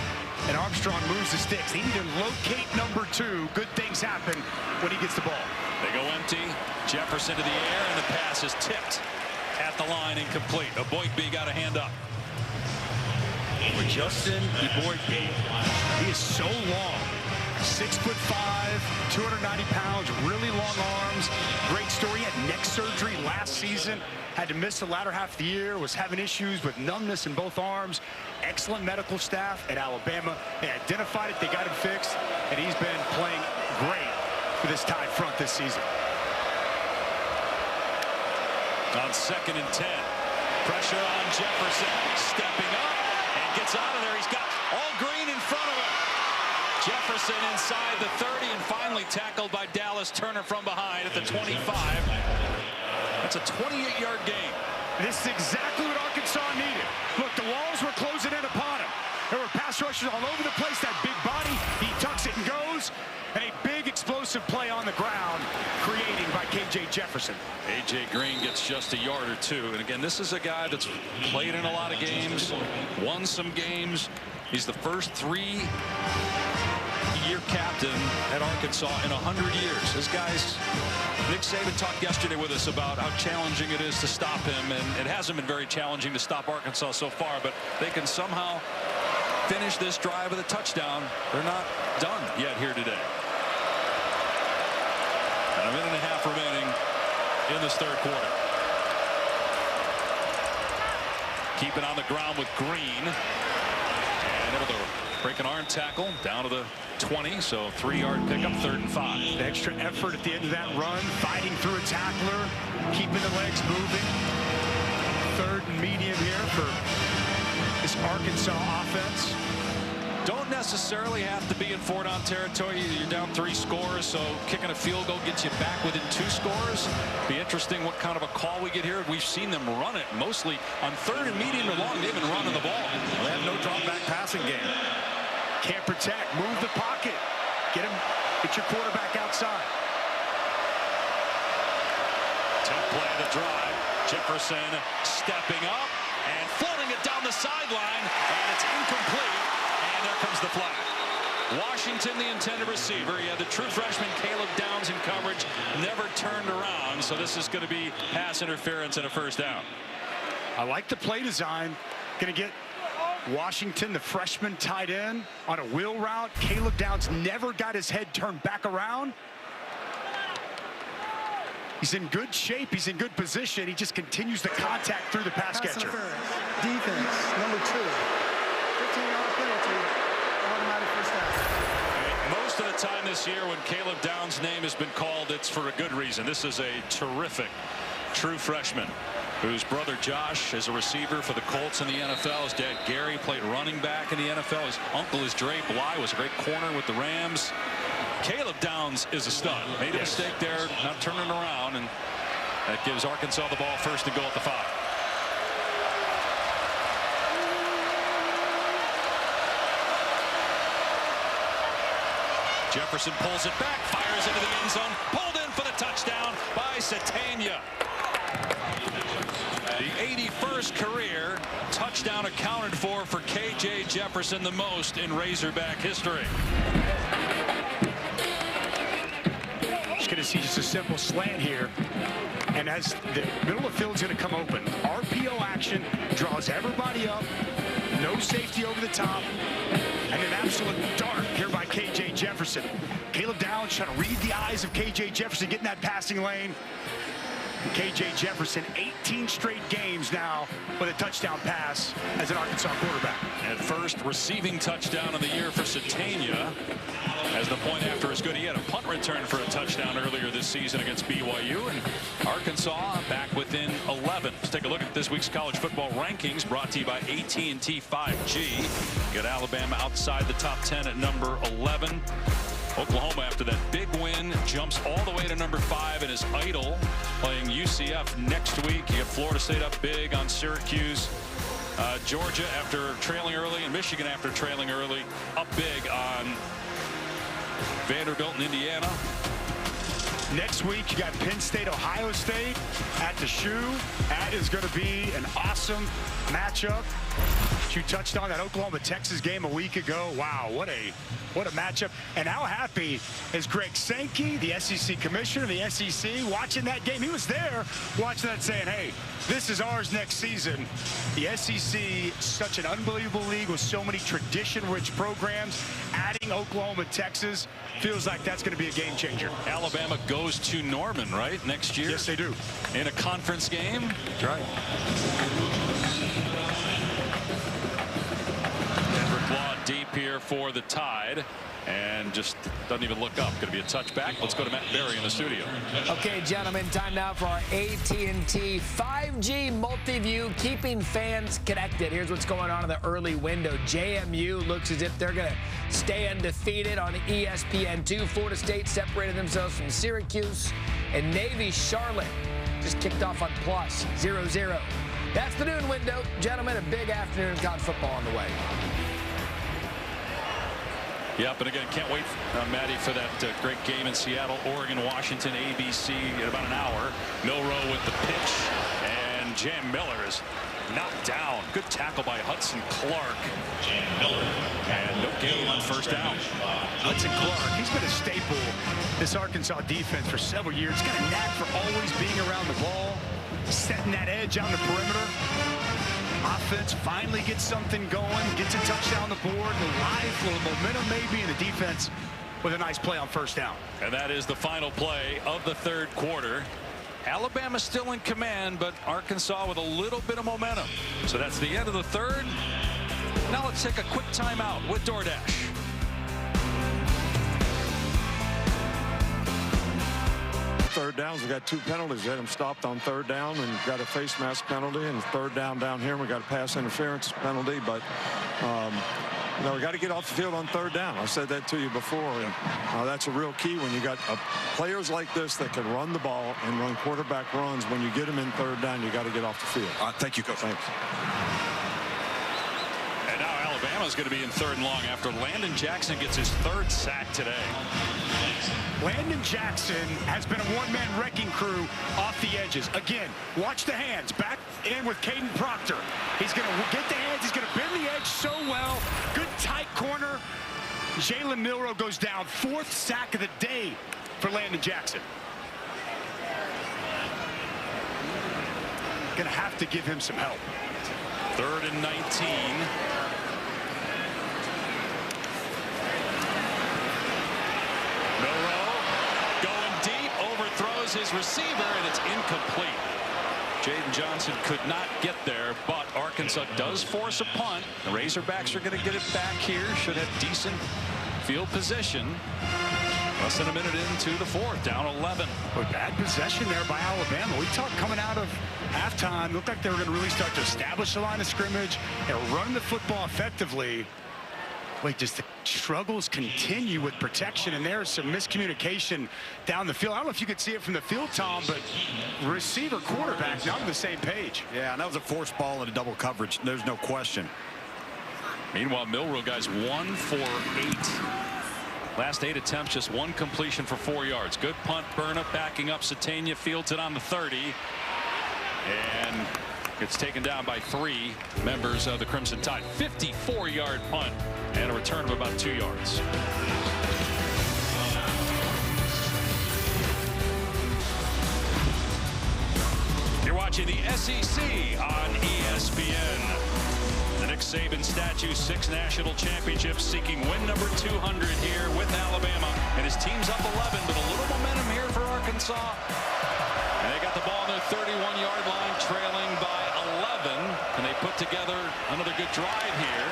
and Armstrong moves the sticks. They need to locate number 2. Good things happen when he gets the ball. They go empty. Jefferson to the air, and the pass is tipped at the line, incomplete. Aboigbe got a hand up. For Justin Aboigbe, he is so long. 6'5", 290 pounds, really long arms. Great story. He had neck surgery last season. Had to miss the latter half of the year. Was having issues with numbness in both arms. Excellent medical staff at Alabama. They identified it. They got him fixed. And he's been playing great for this Tide front this season. On 2nd and 10. Pressure on Jefferson. Stepping up. And gets out of there. He's got all green in front of him. Jefferson inside the 30 and finally tackled by Dallas Turner from behind at the 25. That's a 28-yard gain. This is exactly what Arkansas needed. Look, the walls were closing in upon him. There were pass rushers all over the place. That big body, he tucks it and goes. And a big explosive play on the ground, creating by KJ Jefferson. A.J. Green gets just a yard or 2. And again, this is a guy that's played in a lot of games, won some games. He's the first 3-year captain at Arkansas in 100 years. This guy's, Nick Saban talked yesterday with us about how challenging it is to stop him, and it hasn't been very challenging to stop Arkansas so far, but they can somehow finish this drive with a touchdown. They're not done yet here today. And a minute and a half remaining in this third quarter. Keep it on the ground with Green. And able to break an arm tackle down to the 20, so 3-yard pickup, 3rd and 5. The extra effort at the end of that run, fighting through a tackler, keeping the legs moving. 3rd and medium here for this Arkansas offense. Don't necessarily have to be in 4-down territory. You're down 3 scores, so kicking a field goal gets you back within 2 scores. Be interesting what kind of a call we get here. We've seen them run it mostly on 3rd and medium or long. They've been running the ball. They have no drop back passing game. Can't protect. Move the pocket. Get your quarterback outside. 10th play of the drive. Jefferson stepping up and floating it down the sideline, and it's incomplete. And there comes the flag. Washington, the intended receiver. He had the true freshman Caleb Downs in coverage, never turned around. So this is going to be pass interference and a first down. I like the play design. Going to get Washington, the freshman, tight end on a wheel route. Caleb Downs never got his head turned back around. He's in good shape. He's in good position. He just continues the contact through the pass catcher. Defense, number 2. 15-yard penalty, automatic first down. Most of the time this year when Caleb Downs' name has been called, it's for a good reason. This is a terrific true freshman whose brother Josh is a receiver for the Colts in the NFL. His dad Gary played running back in the NFL. His uncle is Dre Bly, was a great corner with the Rams. Caleb Downs is a stud. Made a mistake there, not turning around, and that gives Arkansas the ball, first and goal at the 5. Jefferson pulls it back, fires into the end zone, pulled in for the touchdown by Satania. The 81st career touchdown accounted for KJ Jefferson, the most in Razorback history. Just going to see just a simple slant here. And as the middle of the field is going to come open, RPO action draws everybody up. No safety over the top. And an absolute dart here by KJ Jefferson. Caleb Downs trying to read the eyes of KJ Jefferson, getting that passing lane. KJ Jefferson, 18 straight games now with a touchdown pass as an Arkansas quarterback. And first receiving touchdown of the year for Satania, as the point after is good. He had a punt return for a touchdown earlier this season against BYU, and Arkansas back within 11. Let's take a look at this week's college football rankings, brought to you by AT&T 5G. Got Alabama outside the top 10 at number 11. Oklahoma, after that big win, jumps all the way to number 5 and is idle, playing UCF next week. You get Florida State up big on Syracuse. Georgia after trailing early, and Michigan after trailing early, up big on Vanderbilt and Indiana. Next week, you got Penn State, Ohio State at the Shoe. That is going to be an awesome matchup. You touched on that Oklahoma-Texas game a week ago. Wow, what a matchup. And how happy is Greg Sankey, the SEC commissioner, the SEC, watching that game. He was there watching that saying, hey, this is ours next season. The SEC, such an unbelievable league with so many tradition-rich programs. Adding Oklahoma, Texas, feels like that's going to be a game changer. Alabama goes to Norman, right, next year? Yes, they do. In a conference game? That's right. Deep here for the Tide, and just doesn't even look up. Going to be a touchback. Let's go to Matt Berry in the studio. Okay, gentlemen, time now for our AT&T 5G multi-view, keeping fans connected. Here's what's going on in the early window. JMU looks as if they're going to stay undefeated on ESPN2. Florida State separated themselves from Syracuse, and Navy Charlotte just kicked off on plus 0-0. That's the noon window. Gentlemen, a big afternoon of college football on the way. Yep, and again, can't wait, Maddie, for that great game in Seattle, Oregon, Washington, ABC in about an hour. Milroe with the pitch, and Jam Miller is knocked down. Good tackle by Hudson Clark. Jam Miller. And no gain on first down. Hudson Clark, he's been a staple this Arkansas defense for several years. He's got a knack for always being around the ball, setting that edge on the perimeter. Offense finally gets something going, gets a touchdown on the board, the life, a little momentum maybe, and the defense with a nice play on first down. And that is the final play of the third quarter. Alabama still in command, but Arkansas with a little bit of momentum. So that's the end of the third. Now let's take a quick timeout with DoorDash. Third downs, we got 2 penalties. We had them stopped on third down and got a face mask penalty, and third down here we got a pass interference penalty. But you know, we got to get off the field on third down. I said that to you before, and that's a real key when you got players like this that can run the ball and run quarterback runs. When you get them in third down, you got to get off the field. Thank you, Coach. Thanks. And now Alabama's going to be in third and long after Landon Jackson gets his 3rd sack today. Landon Jackson has been a one-man wrecking crew off the edges. Again, watch the hands. Back in with Caden Proctor. He's going to get the hands. He's going to bend the edge so well. Good tight corner. Jalen Milroe goes down. 4th sack of the day for Landon Jackson. Going to have to give him some help. 3rd and 19. His receiver, and it's incomplete. Jaden Johnson could not get there, but Arkansas does force a punt. The Razorbacks are going to get it back here. Should have decent field position. Less than a minute into the 4th, down 11. Boy, bad possession there by Alabama. We talked coming out of halftime, looked like they were going to really start to establish the line of scrimmage and run the football effectively. Wait, just the struggles continue with protection, and there's some miscommunication down the field. I don't know if you could see it from the field, Tom, but receiver, quarterback, not on the same page. Yeah, and that was a forced ball in a double coverage. There's no question. Meanwhile, Milroe, guys, 1 for 8. Last 8 attempts, just 1 completion for 4 yards. Good punt, Burnip backing up. Satania fields it on the 30. And it's taken down by 3 members of the Crimson Tide. 54-yard punt and a return of about 2 yards. You're watching the SEC on ESPN. The Nick Saban statue, 6 national championships, seeking win number 200 here with Alabama. And his team's up 11, but a little momentum here for Arkansas. And they got got the ball on their 31-yard line, trailing by 11, and they put together another good drive here.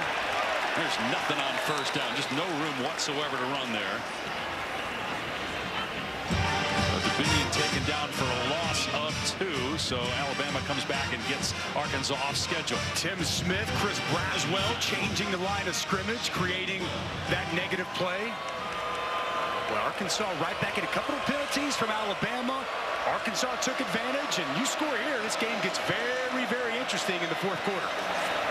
There's nothing on first down, just no room whatsoever to run there. Dominion taken down for a loss of 2, so Alabama comes back and gets Arkansas off schedule. Tim Smith, Chris Braswell changing the line of scrimmage, creating that negative play. Well, Arkansas right back at a couple of penalties from Alabama. Arkansas took advantage, and you score here, this game gets very, very interesting in the fourth quarter.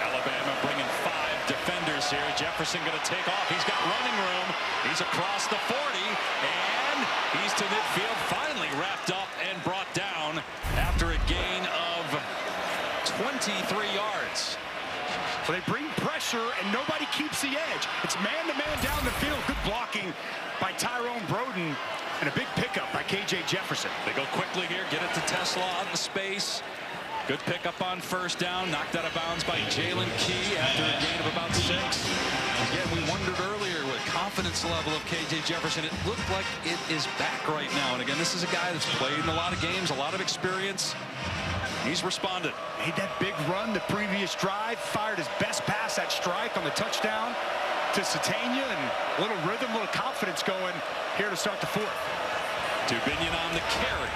Alabama bringing 5 defenders here. Jefferson going to take off. He's got running room. He's across the 40, and he's to midfield. Finally wrapped up and brought down after a gain of 23 yards. So they bring pressure, and nobody keeps the edge. It's man-to-man down the field. Good blocking by Tyrone Broden, and a big pickup by K.J. Jefferson. They go quickly here, get it to Tesla out in space. Good pickup on first down, knocked out of bounds by Jalen Key after a gain of about 6. Again, we wondered earlier with confidence level of K.J. Jefferson. It looked like it is back right now. And again, this is a guy that's played in a lot of games, a lot of experience. He's responded. Made that big run the previous drive, fired his best pass at strike on the touchdown to Satania, and a little rhythm, a little confidence going here to start the fourth. Dubinion on the carry.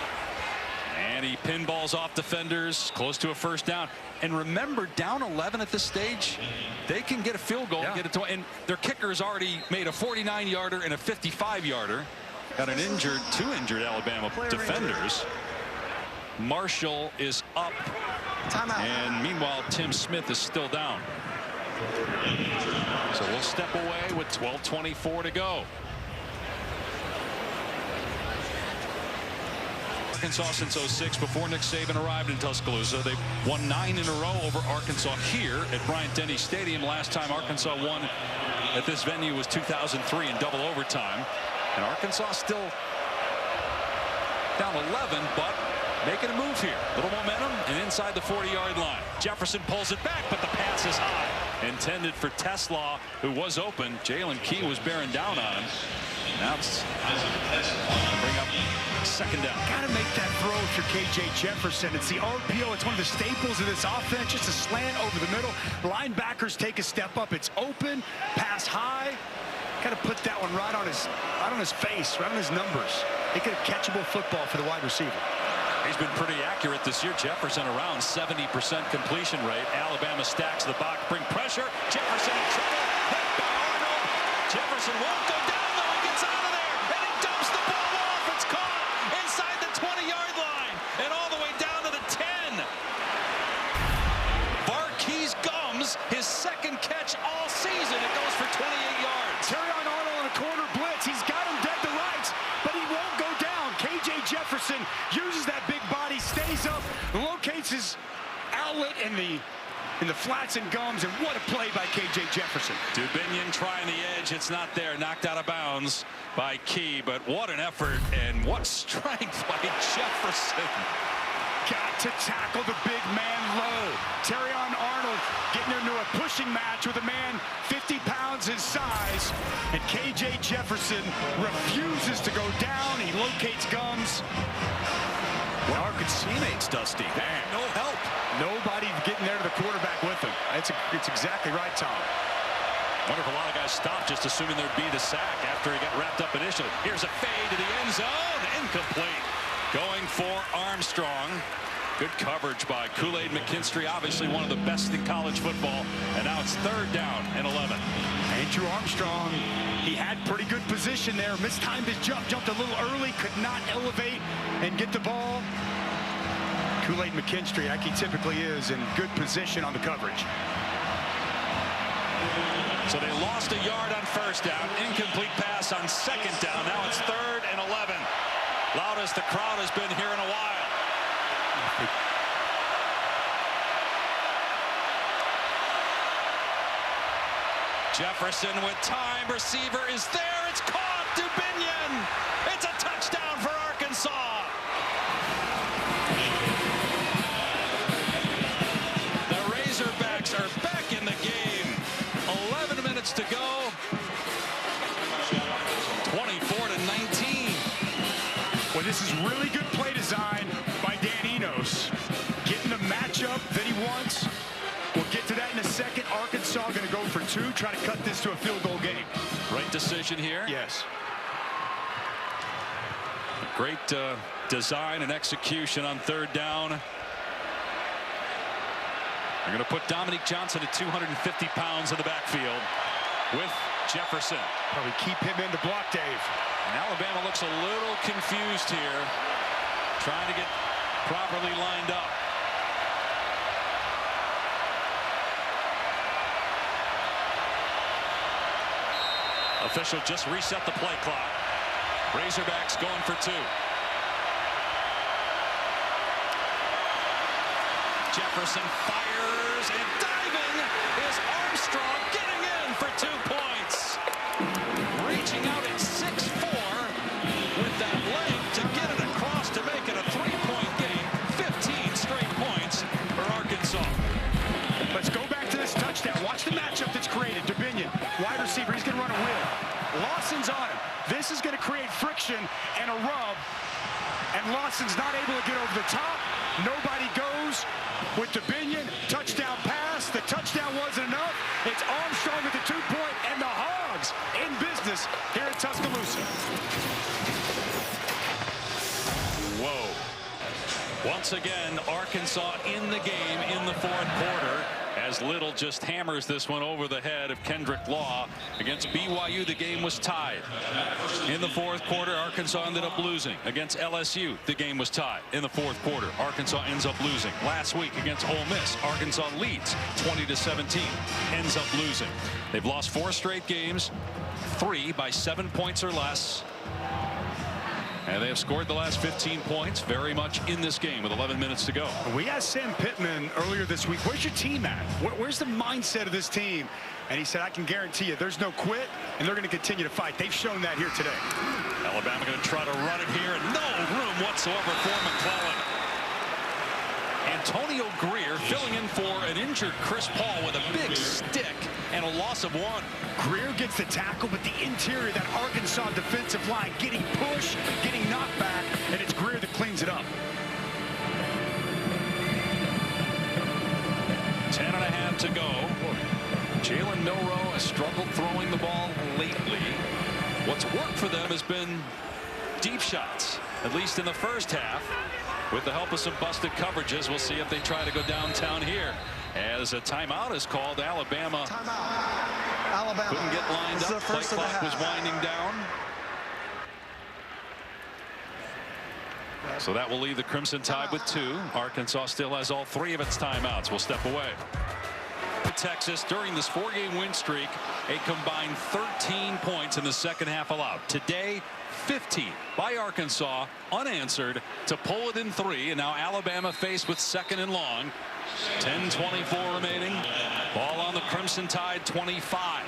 And he pinballs off defenders, close to a first down. And remember, down 11 at this stage, they can get a field goal and get it to, and their kicker's already made a 49-yarder and a 55-yarder. Got an injured, 2 injured Alabama defenders. Marshall is up. Timeout. And meanwhile, Tim Smith is still down. So we'll step away with 12:24 to go. Arkansas since 06, before Nick Saban arrived in Tuscaloosa. They've won 9 in a row over Arkansas here at Bryant-Denny Stadium. Last time Arkansas won at this venue was 2003 in double overtime. And Arkansas still down 11, but making a move here. Little momentum and inside the 40-yard line. Jefferson pulls it back, but the pass is high. Intended for Tesla, who was open. Jalen Key was bearing down on him. Now it's bring up second down. Got to make that throw if you're K.J. Jefferson. It's the RPO. It's one of the staples of this offense. Just a slant over the middle. Linebackers take a step up. It's open, pass high. Got to put that one right on his face, right on his numbers. Make it a catchable football for the wide receiver. He's been pretty accurate this year. Jefferson around 70% completion rate. Alabama stacks the box, bring pressure. Jefferson in trouble. Hit by Arnold. Jefferson won't go down, though. He gets out of there, and he dumps the ball off. It's caught inside the 20-yard line and all the way down to the 10. Varkey's Gums, his second catch all season. It goes for 28 yards. Terrion Arnold in a corner blitz. He's got him dead to rights, but he won't go down. K.J. Jefferson uses that big body, stays up, locates his outlet in the flats and gums, and what a play by K.J. Jefferson. Dubinion trying the edge. It's not there. Knocked out of bounds by Key, but what an effort and what strength by Jefferson. Got to tackle the big man low. Terrion Arnold getting into a pushing match with a man 50 pounds his size, and K.J. Jefferson refuses to go down. He locates Gums. What are his teammates, Dusty? No help. Nobody getting there to the quarterback with him. It's exactly right, Tom. Wonder if a lot of guys stopped just assuming there'd be the sack after he got wrapped up initially. Here's a fade to the end zone. Incomplete. Going for Armstrong. Good coverage by Kool-Aid McKinstry, obviously one of the best in college football. And now it's 3rd down and 11. Andrew Armstrong, he had pretty good position there. Mistimed his jump, jumped a little early, could not elevate and get the ball. Kool-Aid McKinstry, like he typically is, in good position on the coverage. So they lost a yard on first down. Incomplete pass on second down. Now it's 3rd and 11. Loudest the crowd has been here in a while. Jefferson with time. Receiver is there. It's caught. Dubinion. It's a touchdown for Arkansas. The Razorbacks are back in the game. 11 minutes to go. 24-19. Well, this is really good play design by Danny Enos getting the matchup that he wants. We'll get to that in a second. Arkansas going to go for 2, try to cut this to a field goal game. Right decision here. Yes. Great design and execution on 3rd down. They're going to put Dominique Johnson at 250 pounds in the backfield with Jefferson. Probably keep him in the block, Dave. And Alabama looks a little confused here, trying to get properly lined up. Official just reset the play clock. Razorbacks going for 2. Jefferson fires, and diving is Armstrong, getting in for 2 points. Reaching out at 6'4" with that leg to get it across to make it a 3-point game. 15 straight points for Arkansas. Let's go back to this touchdown. Watch the matchup that's created. Dominion, wide receiver, he's going to run a wheel. Lawson's on him. This is going to create friction and a rub. And Lawson's not able to get over the top. Nobody goes with Dominion. Touchdown pass. The touchdown wasn't enough. It's Armstrong with the 2-point, and the Hogs in business here in Tuscaloosa. Whoa. Once again, Arkansas in the game in the 4th quarter, as Little just hammers this one over the head of Kendrick Law. Against BYU, the game was tied. In the 4th quarter, Arkansas ended up losing. Against LSU, the game was tied. In the 4th quarter, Arkansas ends up losing. Last week against Ole Miss, Arkansas leads 20-17, ends up losing. They've lost 4 straight games, 3 by 7 points or less. And they have scored the last 15 points, very much in this game with 11 minutes to go. We asked Sam Pittman earlier this week, where's your team at? Where's the mindset of this team? And he said, I can guarantee you there's no quit, and they're going to continue to fight. They've shown that here today. Alabama going to try to run it here, and no room whatsoever for McClellan. Antonio Greer filling in for an injured Chris Paul with a big stick and a loss of 1. Greer gets the tackle, but the interior, that Arkansas defensive line getting pushed, getting knocked back, and it's Greer that cleans it up. 10.5 to go. Jalen Milroe has struggled throwing the ball lately. What's worked for them has been deep shots, at least in the first half. With the help of some busted coverages, we'll see if they try to go downtown here. As a timeout is called, Alabama couldn't get lined up. Play clock was winding down. So that will leave the Crimson Tide with 2. Arkansas still has all 3 of its timeouts. We'll step away. Texas, during this 4-game win streak, a combined 13 points in the second half allowed. Today, 15 by Arkansas, unanswered, to pull it in 3. And now Alabama faced with 2nd and long. 10:24 remaining. Ball on the Crimson Tide 25.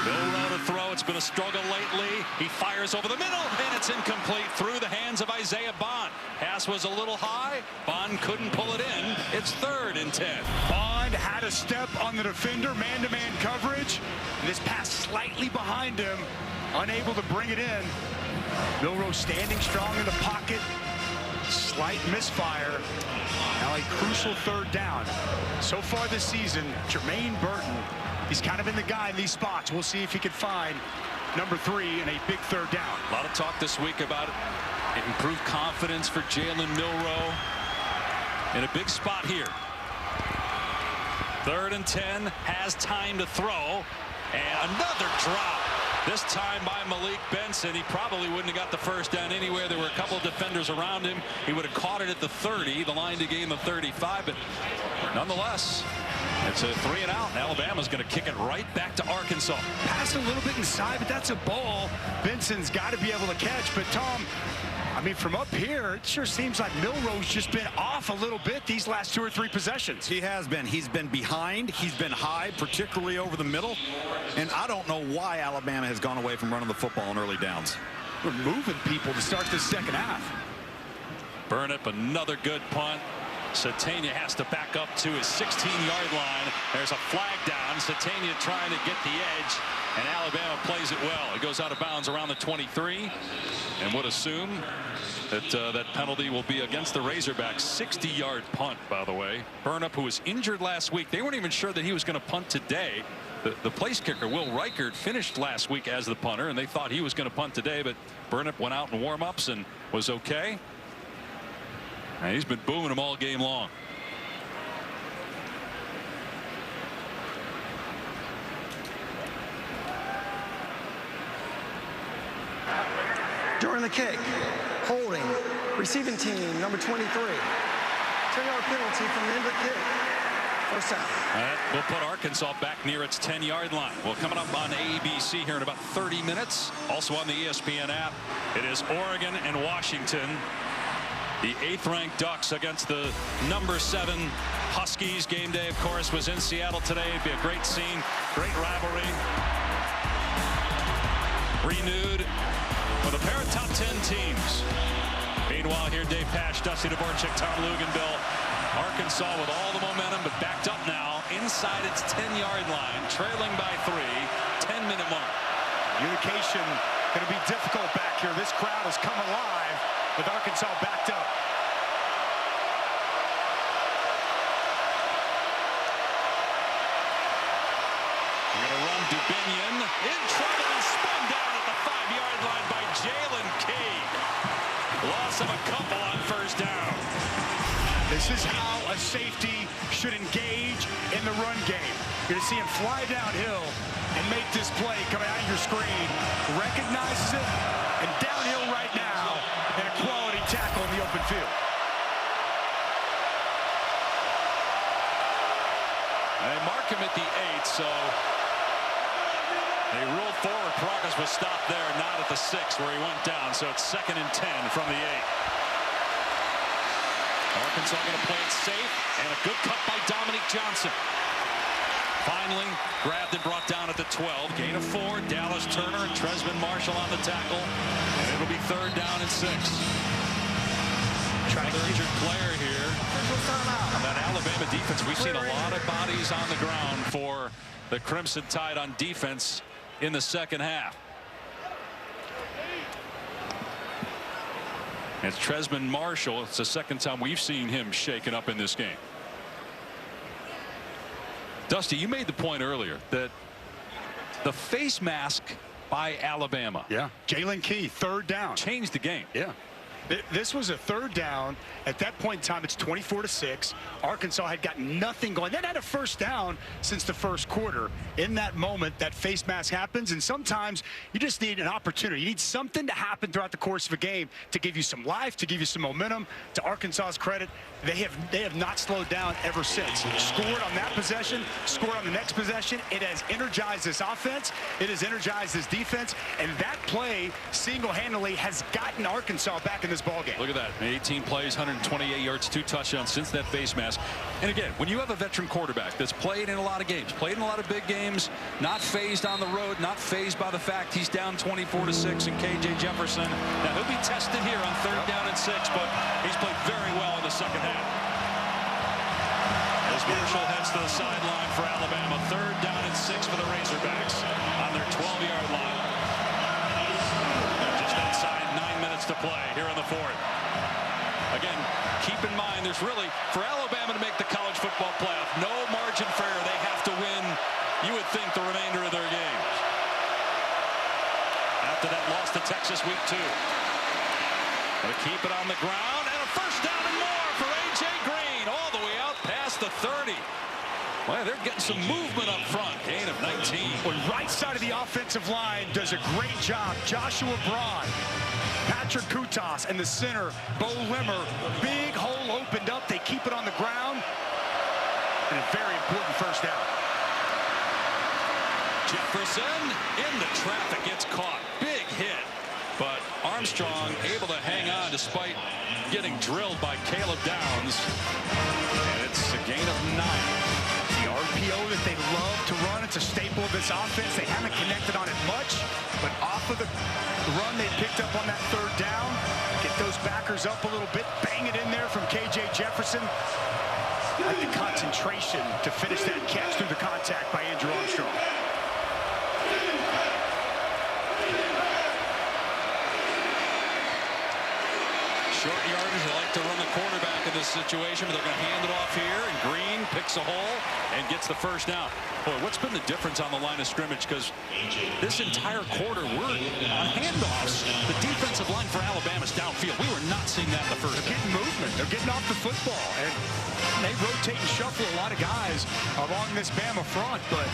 Milroe to throw. It's been a struggle lately. He fires over the middle, and it's incomplete through the hands of Isaiah Bond. Pass was a little high. Bond couldn't pull it in. It's 3rd and 10. Bond had a step on the defender, man-to-man coverage. This pass slightly behind him, unable to bring it in. Milroe standing strong in the pocket. Slight misfire. Now a crucial 3rd down. So far this season, Jermaine Burton, he's kind of been the guy in these spots. We'll see if he can find number 3 in a big 3rd down. A lot of talk this week about improved confidence for Jalen Milroe in a big spot here. 3rd and 10, has time to throw, and another drop. This time by Malik Benson. He probably wouldn't have got the first down anywhere. There were a couple of defenders around him. He would have caught it at the 30, the line to gain the 35, but nonetheless, it's a 3 and out. Alabama's going to kick it right back to Arkansas. Pass a little bit inside, but that's a ball Benson's got to be able to catch. But Tom, I mean, from up here, it sure seems like Milroe's just been off a little bit these last 2 or 3 possessions. He has been. He's been behind. He's been high, particularly over the middle. And I don't know why Alabama has gone away from running the football on early downs. We're moving people to start this second half. Burnip, another good punt. Satania has to back up to his 16-yard line. There's a flag down. Satania trying to get the edge, and Alabama plays it well. It goes out of bounds around the 23, and would assume that that penalty will be against the Razorbacks. 60-yard punt, by the way. Burnup, who was injured last week, they weren't even sure that he was going to punt today. The place kicker, Will Reichert, finished last week as the punter, and they thought he was going to punt today, but Burnup went out in warm-ups and was okay. And he's been booming them all game long. During the kick, holding, receiving team, number 23. 10-yard penalty from the end of the kick. First down. We'll put Arkansas back near its 10-yard line. Well, coming up on ABC here in about 30 minutes. Also on the ESPN app, it is Oregon and Washington. The 8th-ranked Ducks against the number 7 Huskies. Game day, of course, was in Seattle today. It'd be a great scene, great rivalry. Renewed with a pair of top 10 teams. Meanwhile, here Dave Patch, Dusty Dvorak, Tom Luginbill. Arkansas with all the momentum, but backed up now inside its 10-yard line, trailing by 3, 10-minute mark. Communication going to be difficult back here. This crowd has come alive with Arkansas backed up. We're going to run Dubinion in trouble and spun down at the 5-yard line by Jalen Key. Loss of a couple on first down. This is how a safety should engage in the run game. You're going to see him fly downhill and make this play coming out of your screen. Recognizes it, and downhill right now, and a quality tackle in the open field. They mark him at the 8, so they ruled forward. Progress was stopped there, not at the 6 where he went down. So it's 2nd and 10 from the 8. Arkansas going to play it safe, and a good cut by Dominique Johnson. Finally grabbed and brought down at the 12. Gain of 4. Dallas Turner and Tresman Marshall on the tackle, and it'll be 3rd down and 6. Another injured player here. On that Alabama defense, we've seen a lot of bodies on the ground for the Crimson Tide on defense in the second half. It's Tresman Marshall. It's the second time we've seen him shaken up in this game. Dusty, you made the point earlier that the face mask by Alabama. Yeah. Jalen Key, 3rd down. Changed the game. Yeah. This was a 3rd down. At that point in time, it's 24-6. Arkansas had gotten nothing going. They had a first down since the first quarter. In that moment, that face mask happens, and sometimes you just need an opportunity. You need something to happen throughout the course of a game to give you some life, to give you some momentum. To Arkansas's credit, they have not slowed down ever since. Scored on that possession, scored on the next possession. It has energized this offense. It has energized this defense, and that play single-handedly has gotten Arkansas back in this ball game. Look at that. 18 plays, 128 yards, 2 touchdowns since that face mask. And again, when you have a veteran quarterback that's played in a lot of games, played in a lot of big games, not phased on the road, not phased by the fact he's down 24-6 and KJ Jefferson. Now he'll be tested here on 3rd down and 6, but he's played very well in the second half. As Marshall heads to the sideline for Alabama, 3rd down and 6 for the Razorbacks on their 12-yard line. Just outside 9 minutes to play here in the 4th. Again, keep in mind, there's really, for Alabama to make the college football playoff, no margin for error. They have to win, you would think, the remainder of their games. After that loss to Texas week 2. Gonna keep it on the ground, and a first down and more for A.J. Green, all the way out past the 30. Well, they're getting some movement up front. Gain of 19. Well, right side of the offensive line does a great job. Joshua Braun, Patrick Kutas, and the center, Bo Limmer. Big hole opened up. They keep it on the ground. And a very important first down. Jefferson into traffic, gets caught. Big hit. But Armstrong able to hang on despite getting drilled by Caleb Downs. And it's a gain of 9. The RPO that they love to run, it's a staple of this offense. They haven't connected on it much, but off of the run they picked up on that 3rd down, get those backers up a little bit. Bang it in there from K.J. Jefferson. Like the concentration to finish that catch through the contact by Andrew Armstrong. Short yardage, they like to run the quarterback in this situation, but they're going to hand it off here, and Green picks a hole and gets the first down. Boy, what's been the difference on the line of scrimmage? Because this entire quarter, we're on handoffs. The defensive line for Alabama's downfield. We were not seeing that in the first. They're getting movement. They're getting off the football, and they rotate and shuffle a lot of guys along this Bama front, but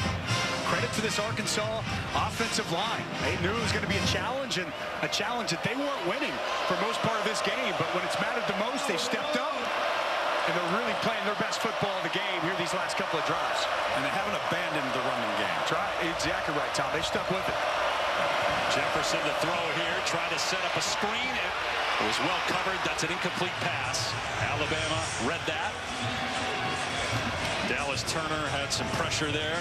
credit to this Arkansas offensive line. They knew it was going to be a challenge, and a challenge that they weren't winning for most part of this game, but when it's mattered the most, they stepped up, and they're really playing their best football of the game here these last couple of drives. And they haven't abandoned the running game. Exactly right, Tom. They stuck with it. Jefferson to throw here, trying to set up a screen. It was well covered. That's an incomplete pass. Alabama read that. Dallas Turner had some pressure there.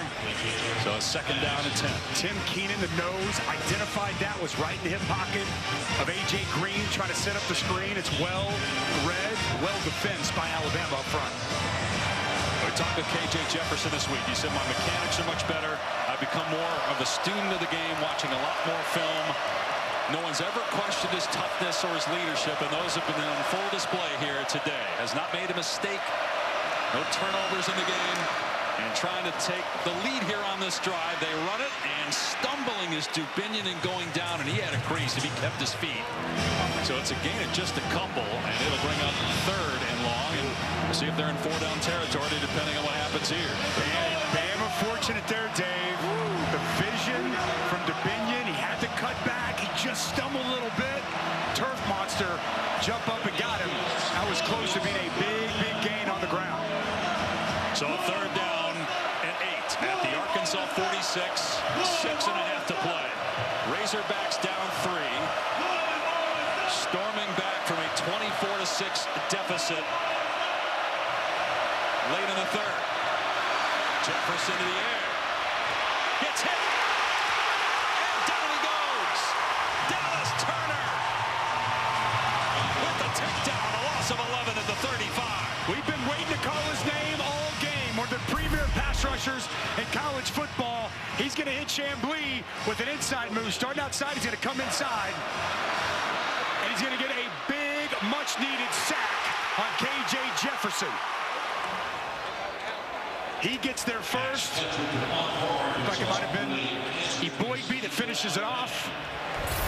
So a second down and 10. Tim Keenan, the nose, identified that, was right in the hip pocket of A.J. Green, trying to set up the screen. It's well read, well defensed by Alabama up front. We talked with K.J. Jefferson this week. He said, my mechanics are much better. I've become more of a student of the game, watching a lot more film. No one's ever questioned his toughness or his leadership, and those have been on full display here today. Has not made a mistake. No turnovers in the game, and trying to take the lead here on this drive. They run it, and stumbling is Dubinion and going down, and he had a crease if he kept his feet. So it's a gain of just a couple, and it'll bring up third and long, and we'll see if they're in four-down territory, depending on what happens here. Bama fortunate there, Dave. The vision from Dubinion. He had to cut back. He just stumbled a little bit. Turf monster jump up and got him. That was close to being a big, big gain on the ground. So third down and 8 at the Arkansas 46, 6.5 to play. Razorbacks down 3. Storming back from a 24-6 deficit late in the third. Jefferson to the air. Gets hit. And down he goes. Dallas Turner with the takedown. A loss of 11 at the 35. We've been waiting to call his name all game. One of the premier pass rushers in college football. He's going to hit Chamblee with an inside move. Starting outside, he's going to come inside. And he's going to get a big, much-needed sack on K.J. Jefferson. He gets there first. In fact, it might have been Eboigbe that finishes it off.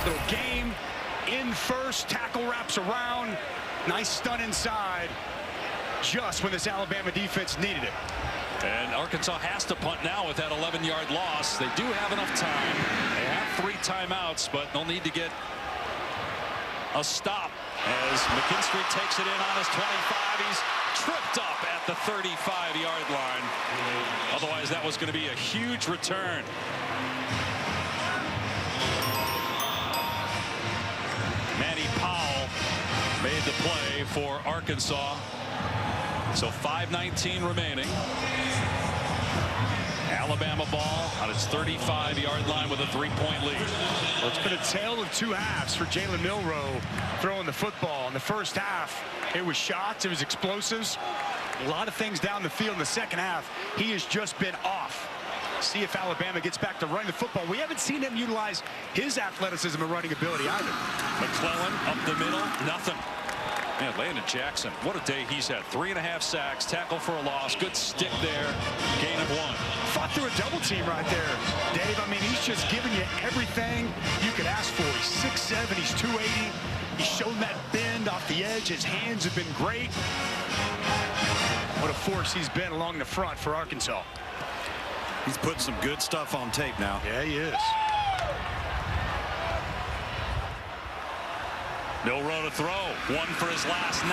Little game in first. Tackle wraps around. Nice stun inside. Just when this Alabama defense needed it. And Arkansas has to punt now with that 11-yard loss. They do have enough time. They have 3 timeouts, but they'll need to get a stop as McKinstry takes it in on his 25. He's tripped up at the 35-yard line. Otherwise, that was going to be a huge return. Manny Powell made the play for Arkansas. So 5:19 remaining. Alabama ball on its 35-yard line with a 3-point lead. Well, it's been a tale of 2 halves for Jalen Milroe throwing the football. In the first half, it was shots, it was explosives. A lot of things down the field in the second half. He has just been off. See if Alabama gets back to running the football. We haven't seen him utilize his athleticism and running ability either. McClellan up the middle, nothing. Man, Landon Jackson, what a day he's had. 3.5 sacks, tackle for a loss, good stick there, gain of 1. Fought through a double team right there, Dave. I mean, he's just giving you everything you could ask for. He's 6'7", he's 280. He's shown that bend off the edge. His hands have been great. What a force he's been along the front for Arkansas. He's putting some good stuff on tape now. Yeah, he is. Milroe to throw. 1 for his last 9.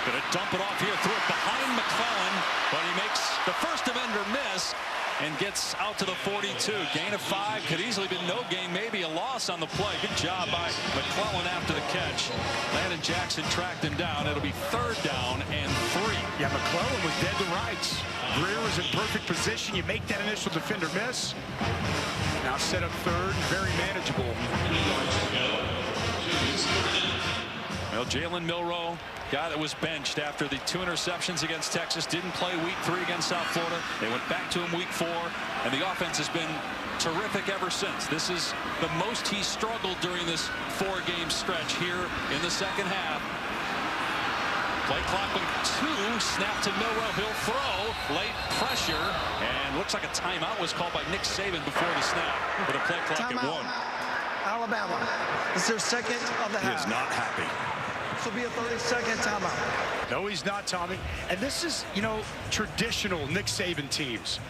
Gonna dump it off here. Threw it behind McClellan, but he makes the first defender miss and gets out to the 42. Gain of 5. Could easily been no gain, maybe a loss on the play. Good job by McClellan after the catch. Landon Jackson tracked him down. It'll be 3rd down and 3. Yeah, McClellan was dead to rights. Greer was in perfect position. You make that initial defender miss. Now set up 3rd, very manageable. Well, Jalen Milroe, guy that was benched after the 2 interceptions against Texas, didn't play week 3 against South Florida. They went back to him week 4, and the offense has been terrific ever since. This is the most he struggled during this 4-game stretch here in the second half. Play clock with 2. Snap to Milroe. He'll throw. Late pressure. And looks like a timeout was called by Nick Saban before the snap with a play clock at 1. Alabama. This is their second of the half. He is not happy. This will be a 30-second timeout. No, he's not, Tommy. And this is, you know, traditional Nick Saban teams.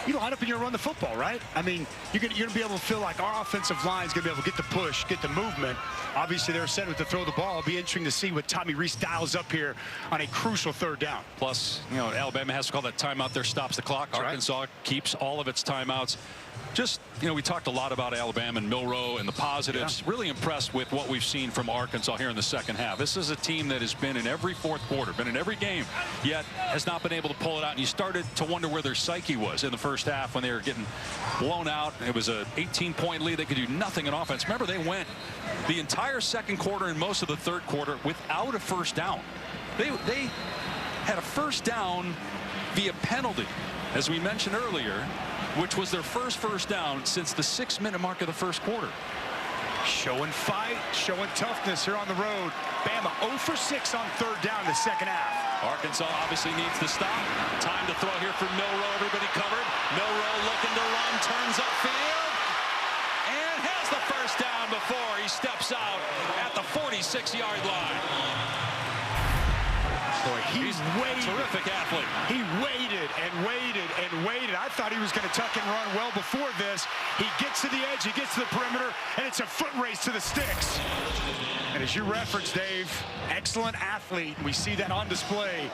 You line up and you run the football, right? I mean, you're going to be able to feel like our offensive line is going to be able to get the push, get the movement. Obviously, they're set to throw the ball. It'll be interesting to see what Tommy Rees dials up here on a crucial 3rd down. Plus, you know, Alabama has to call that timeout there, stops the clock. That's Arkansas keeps all of its timeouts. Just, you know, we talked a lot about Alabama and Milroe and the positives. Yeah. Really impressed with what we've seen from Arkansas here in the second half. This is a team that has been in every 4th quarter, been in every game, yet has not been able to pull it out. And you started to wonder where their psyche was in the first half when they were getting blown out. It was an 18-point lead. They could do nothing in offense. Remember, they went the entire 2nd quarter and most of the 3rd quarter without a first down. They had a first down via penalty, as we mentioned earlier, which was their first down since the 6-minute mark of the 1st quarter. Showing fight, showing toughness here on the road. Bama 0 for 6 on 3rd down in the second half. Arkansas obviously needs to stop. Time to throw here for Milroe. Everybody covered. Milroe looking to run, turns upfield, and has the first down before he steps out at the 46-yard line. Boy, he's waited. A terrific athlete. He waited and waited and waited. I thought he was going to tuck and run well before this. He gets to the edge, he gets to the perimeter, and it's a foot race to the sticks. And as you referenced, Dave, excellent athlete. We see that on display,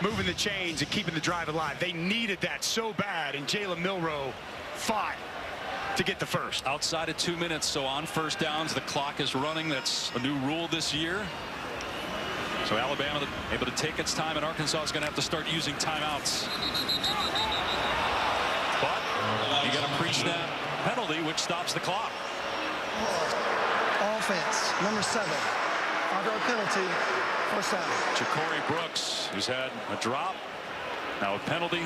moving the chains and keeping the drive alive. They needed that so bad, and Jalen Milroe fought to get the first. Outside of 2 minutes, so on first downs, the clock is running. That's a new rule this year. So Alabama able to take its time, and Arkansas is going to have to start using timeouts. But you got a pre-snap penalty, which stops the clock. Offense, number 7. 5-yard penalty, first down. Ja'Cory Brooks, who's had a drop, now a penalty.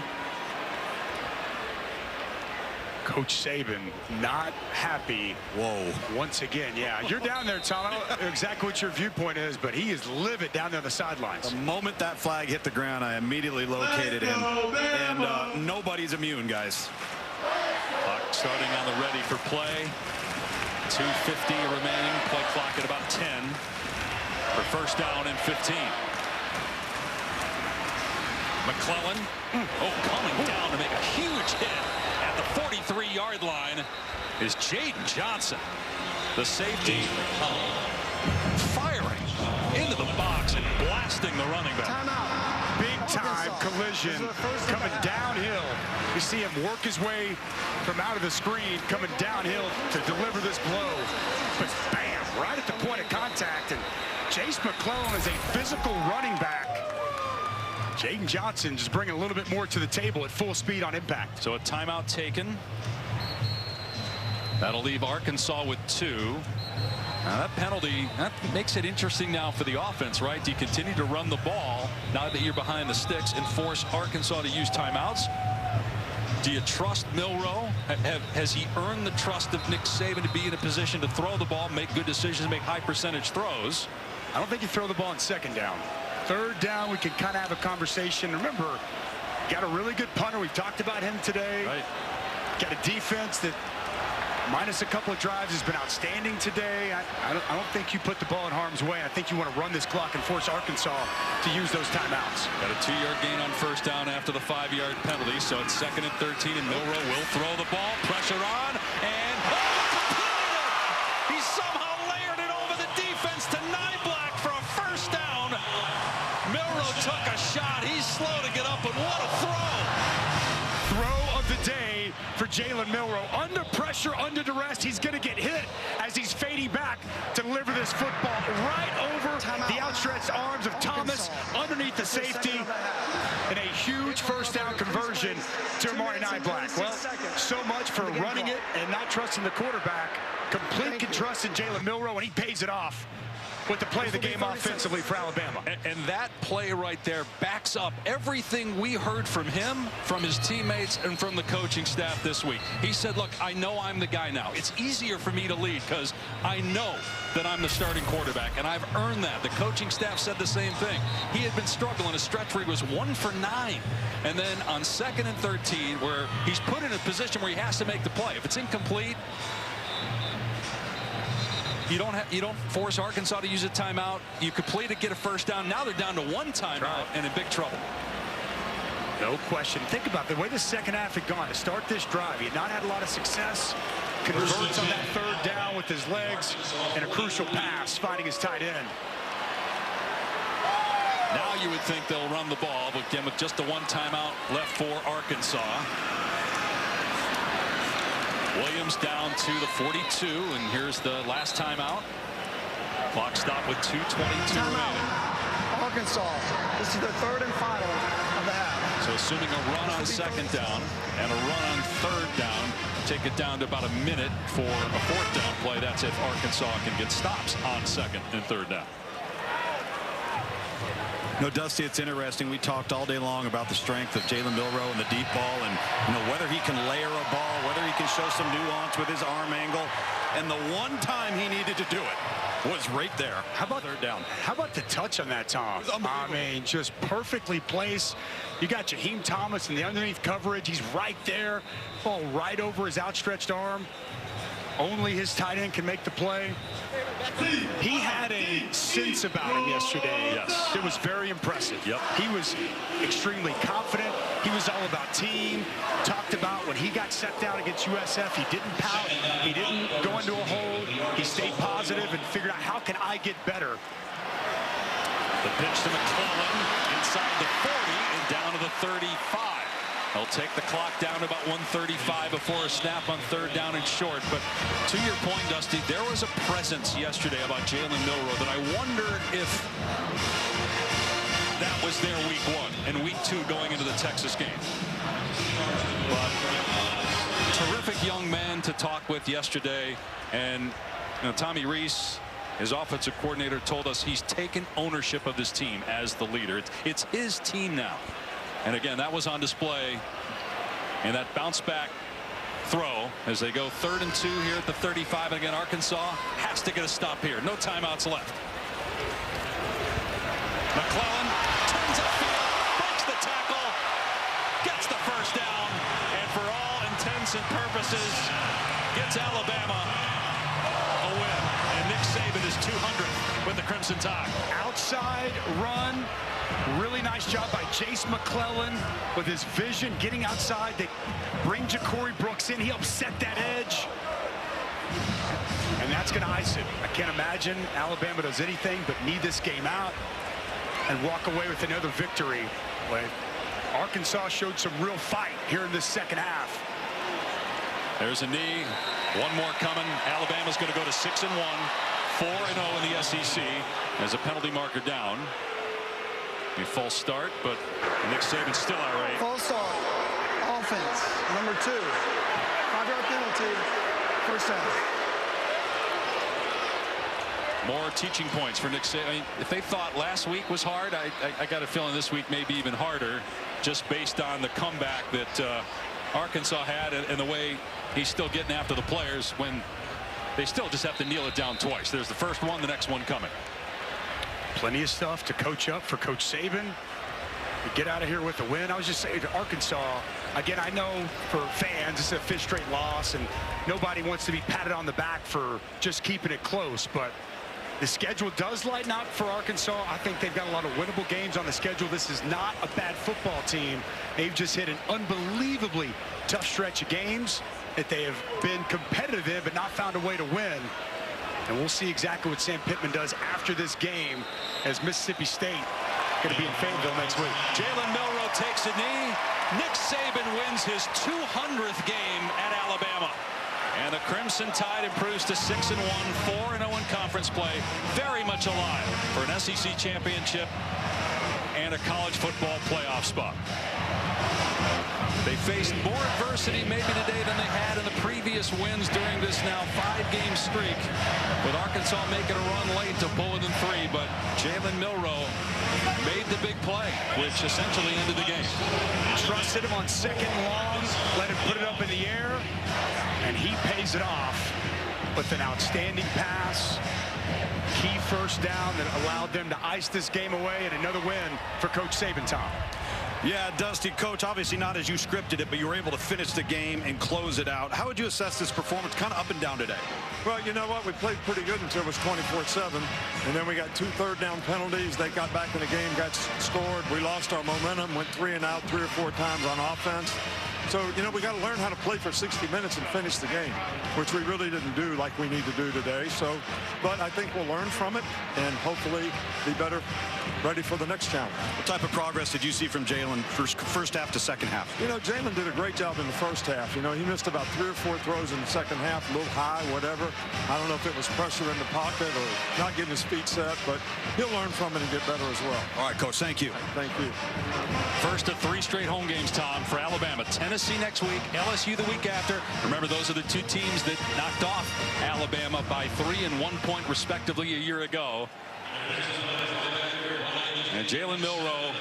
Coach Saban not happy. Whoa. Once again, yeah. You're down there, Tom. I don't know exactly what your viewpoint is, but he is livid down there on the sidelines. The moment that flag hit the ground, I immediately located him. And nobody's immune, guys. Clock starting on the ready for play. 2:50 remaining. Play clock at about 10 for first down and 15. McClellan, coming down to make a huge hit at the 43-yard line is Jaden Johnson, the safety, firing into the box and blasting the running back. Timeout. Big time collision coming downhill. You see him work his way from out of the screen, coming downhill to deliver this blow. But bam, right at the point of contact. And Jace McClellan is a physical running back. Jaden Johnson just bringing a little bit more to the table at full speed on impact. So a timeout taken. That'll leave Arkansas with 2. Now that penalty, that makes it interesting now for the offense, right? Do you continue to run the ball now that you're behind the sticks and force Arkansas to use timeouts? Do you trust Milroe? Has he earned the trust of Nick Saban to be in a position to throw the ball, make good decisions, make high percentage throws? I don't think you throw the ball on 2nd down. 3rd down, we can kind of have a conversation. Remember, got a really good punter. We've talked about him today. Right. Got a defense that, minus a couple of drives, has been outstanding today. I don't think you put the ball in harm's way. I think you want to run this clock and force Arkansas to use those timeouts. Got a 2-yard gain on first down after the 5-yard penalty. So it's 2nd and 13, and Milroe will throw the ball. Pressure on, and completed! He somehow layered it over the defense to Black for a first down. Milroe took a shot. He's slow to get up, and what a throw! Throw of the day for Jalen Milroe. Under pressure, under duress, he's going to get hit as he's fading back to deliver this football right over the outstretched arms of Thomas, underneath the safety, and a huge first down conversion to Amari Black. Well, so much for running it and not trusting the quarterback. Complete trust in Jalen Milroe, and he pays it off with the play of the game offensively for Alabama. And that play right there backs up everything we heard from him, from his teammates, and from the coaching staff this week. He said, look, I know I'm the guy now. It's easier for me to lead because I know that I'm the starting quarterback, and I've earned that. The coaching staff said the same thing. He had been struggling a stretch where he was 1 for 9. And then on 2nd and 13, where he's put in a position where he has to make the play. If it's incomplete, you don't force Arkansas to use a timeout. You complete it, get a first down. Now they're down to 1 timeout and in big trouble. No question. Think about the way the second half had gone to start this drive. He had not had a lot of success. Converts on that 3rd down with his legs and a crucial pass, finding his tight end. Now you would think they'll run the ball, but again with just the 1 timeout left for Arkansas. Williams down to the 42, and here's the last timeout. Clock stopped with 2:22 remaining. Arkansas, this is their 3rd and final of the half. So assuming a run on 2nd down and a run on 3rd down, take it down to about a minute for a 4th down play. That's if Arkansas can get stops on 2nd and 3rd down. No, Dusty, it's interesting. We talked all day long about the strength of Jalen Milroe and the deep ball, and whether he can layer a ball, whether he can show some nuance with his arm angle. And the one time he needed to do it was right there. How about 3rd down? How about the touch on that, Tom? I mean, just perfectly placed. You got Jaheim Thomas in the underneath coverage. He's right there. Ball right over his outstretched arm. Only his tight end can make the play. He had a sense about him yesterday. Yes. It was very impressive. Yep. He was extremely confident. He was all about team. Talked about when he got set down against USF, he didn't pout. He didn't go into a hole. He stayed positive and figured out, how can I get better? The pitch to McClellan inside the 40 and down to the 35. They'll take the clock down to about 1:35 before a snap on 3rd down and short. But to your point, Dusty, there was a presence yesterday about Jalen Milroe that I wondered if that was there week 1 and week 2 going into the Texas game. But terrific young man to talk with yesterday. And Tommy Rees, his offensive coordinator, told us he's taken ownership of this team as the leader. It's his team now. And again, that was on display in that bounce back throw as they go 3rd and 2 here at the 35. And again, Arkansas has to get a stop here. No timeouts left. McClellan turns upfield, breaks the tackle, gets the first down, and for all intents and purposes, gets Alabama a win. And Nick Saban is 200th with the Crimson Tide. Outside run. Really nice job by Jace McClellan with his vision, getting outside. They bring Ja'Cory Brooks in. He helps set that edge. And that's going to ice it. I can't imagine Alabama does anything but need this game out and walk away with another victory. But Arkansas showed some real fight here in this second half. There's a knee. One more coming. Alabama's going to go to 6-1, 4-0 in the SEC as a penalty marker down. A false start, but Nick Saban's still outright. False start. Offense, number 2. 5-yard penalty. First down. More teaching points for Nick Saban. I mean, if they thought last week was hard, I got a feeling this week may be even harder, just based on the comeback that Arkansas had and the way he's still getting after the players when they still just have to kneel it down twice. There's the first one, the next one coming. Plenty of stuff to coach up for Coach Saban. Get out of here with a win. I was just saying to Arkansas, again, I know for fans, it's a 5th straight loss, and nobody wants to be patted on the back for just keeping it close. But the schedule does lighten up for Arkansas. I think they've got a lot of winnable games on the schedule. This is not a bad football team. They've just hit an unbelievably tough stretch of games that they have been competitive in, but not found a way to win. And we'll see exactly what Sam Pittman does after this game as Mississippi State going to be in Fayetteville next week. Jalen Milroe takes a knee. Nick Saban wins his 200th game at Alabama. And the Crimson Tide improves to 6-1, 4-0 in conference play. Very much alive for an SEC championship and a college football playoff spot. They faced more adversity maybe today than they had in the previous wins during this now 5-game streak, with Arkansas making a run late to pull within 3, but Jalen Milroe made the big play, which essentially ended the game. Trusted him on 2nd and long, let him put it up in the air, and he pays it off with an outstanding pass. Key first down that allowed them to ice this game away, and another win for Coach Saban, Tom. Yeah, Dusty, Coach, obviously not as you scripted it, but you were able to finish the game and close it out. How would you assess this performance? Kind of up and down today. Well, you know what? We played pretty good until it was 24-7, and then we got 2 third-down penalties. They got back in the game, got scored. We lost our momentum, went 3 and out 3 or 4 times on offense. So, you know, we got to learn how to play for 60 minutes and finish the game, which we really didn't do like we need to do today. So, but I think we'll learn from it and hopefully be better, ready for the next challenge. What type of progress did you see from Jalen first half to second half? You know, Jalen did a great job in the first half. You know, he missed about 3 or 4 throws in the second half, a little high, whatever. I don't know if it was pressure in the pocket or not getting his feet set, but he'll learn from it and get better as well. All right, Coach, thank you. Thank you. First of 3 straight home games, Tom, for Alabama. Tennessee next week, LSU the week after. Remember, those are the 2 teams that knocked off Alabama by 3 and 1 point respectively a year ago. And Jalen Milroe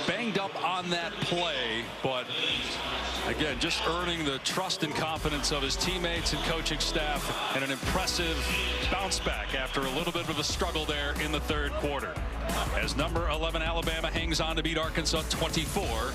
banged up on that play, but again, just earning the trust and confidence of his teammates and coaching staff, and an impressive bounce back after a little bit of a struggle there in the 3rd quarter. As number 11 Alabama hangs on to beat Arkansas 24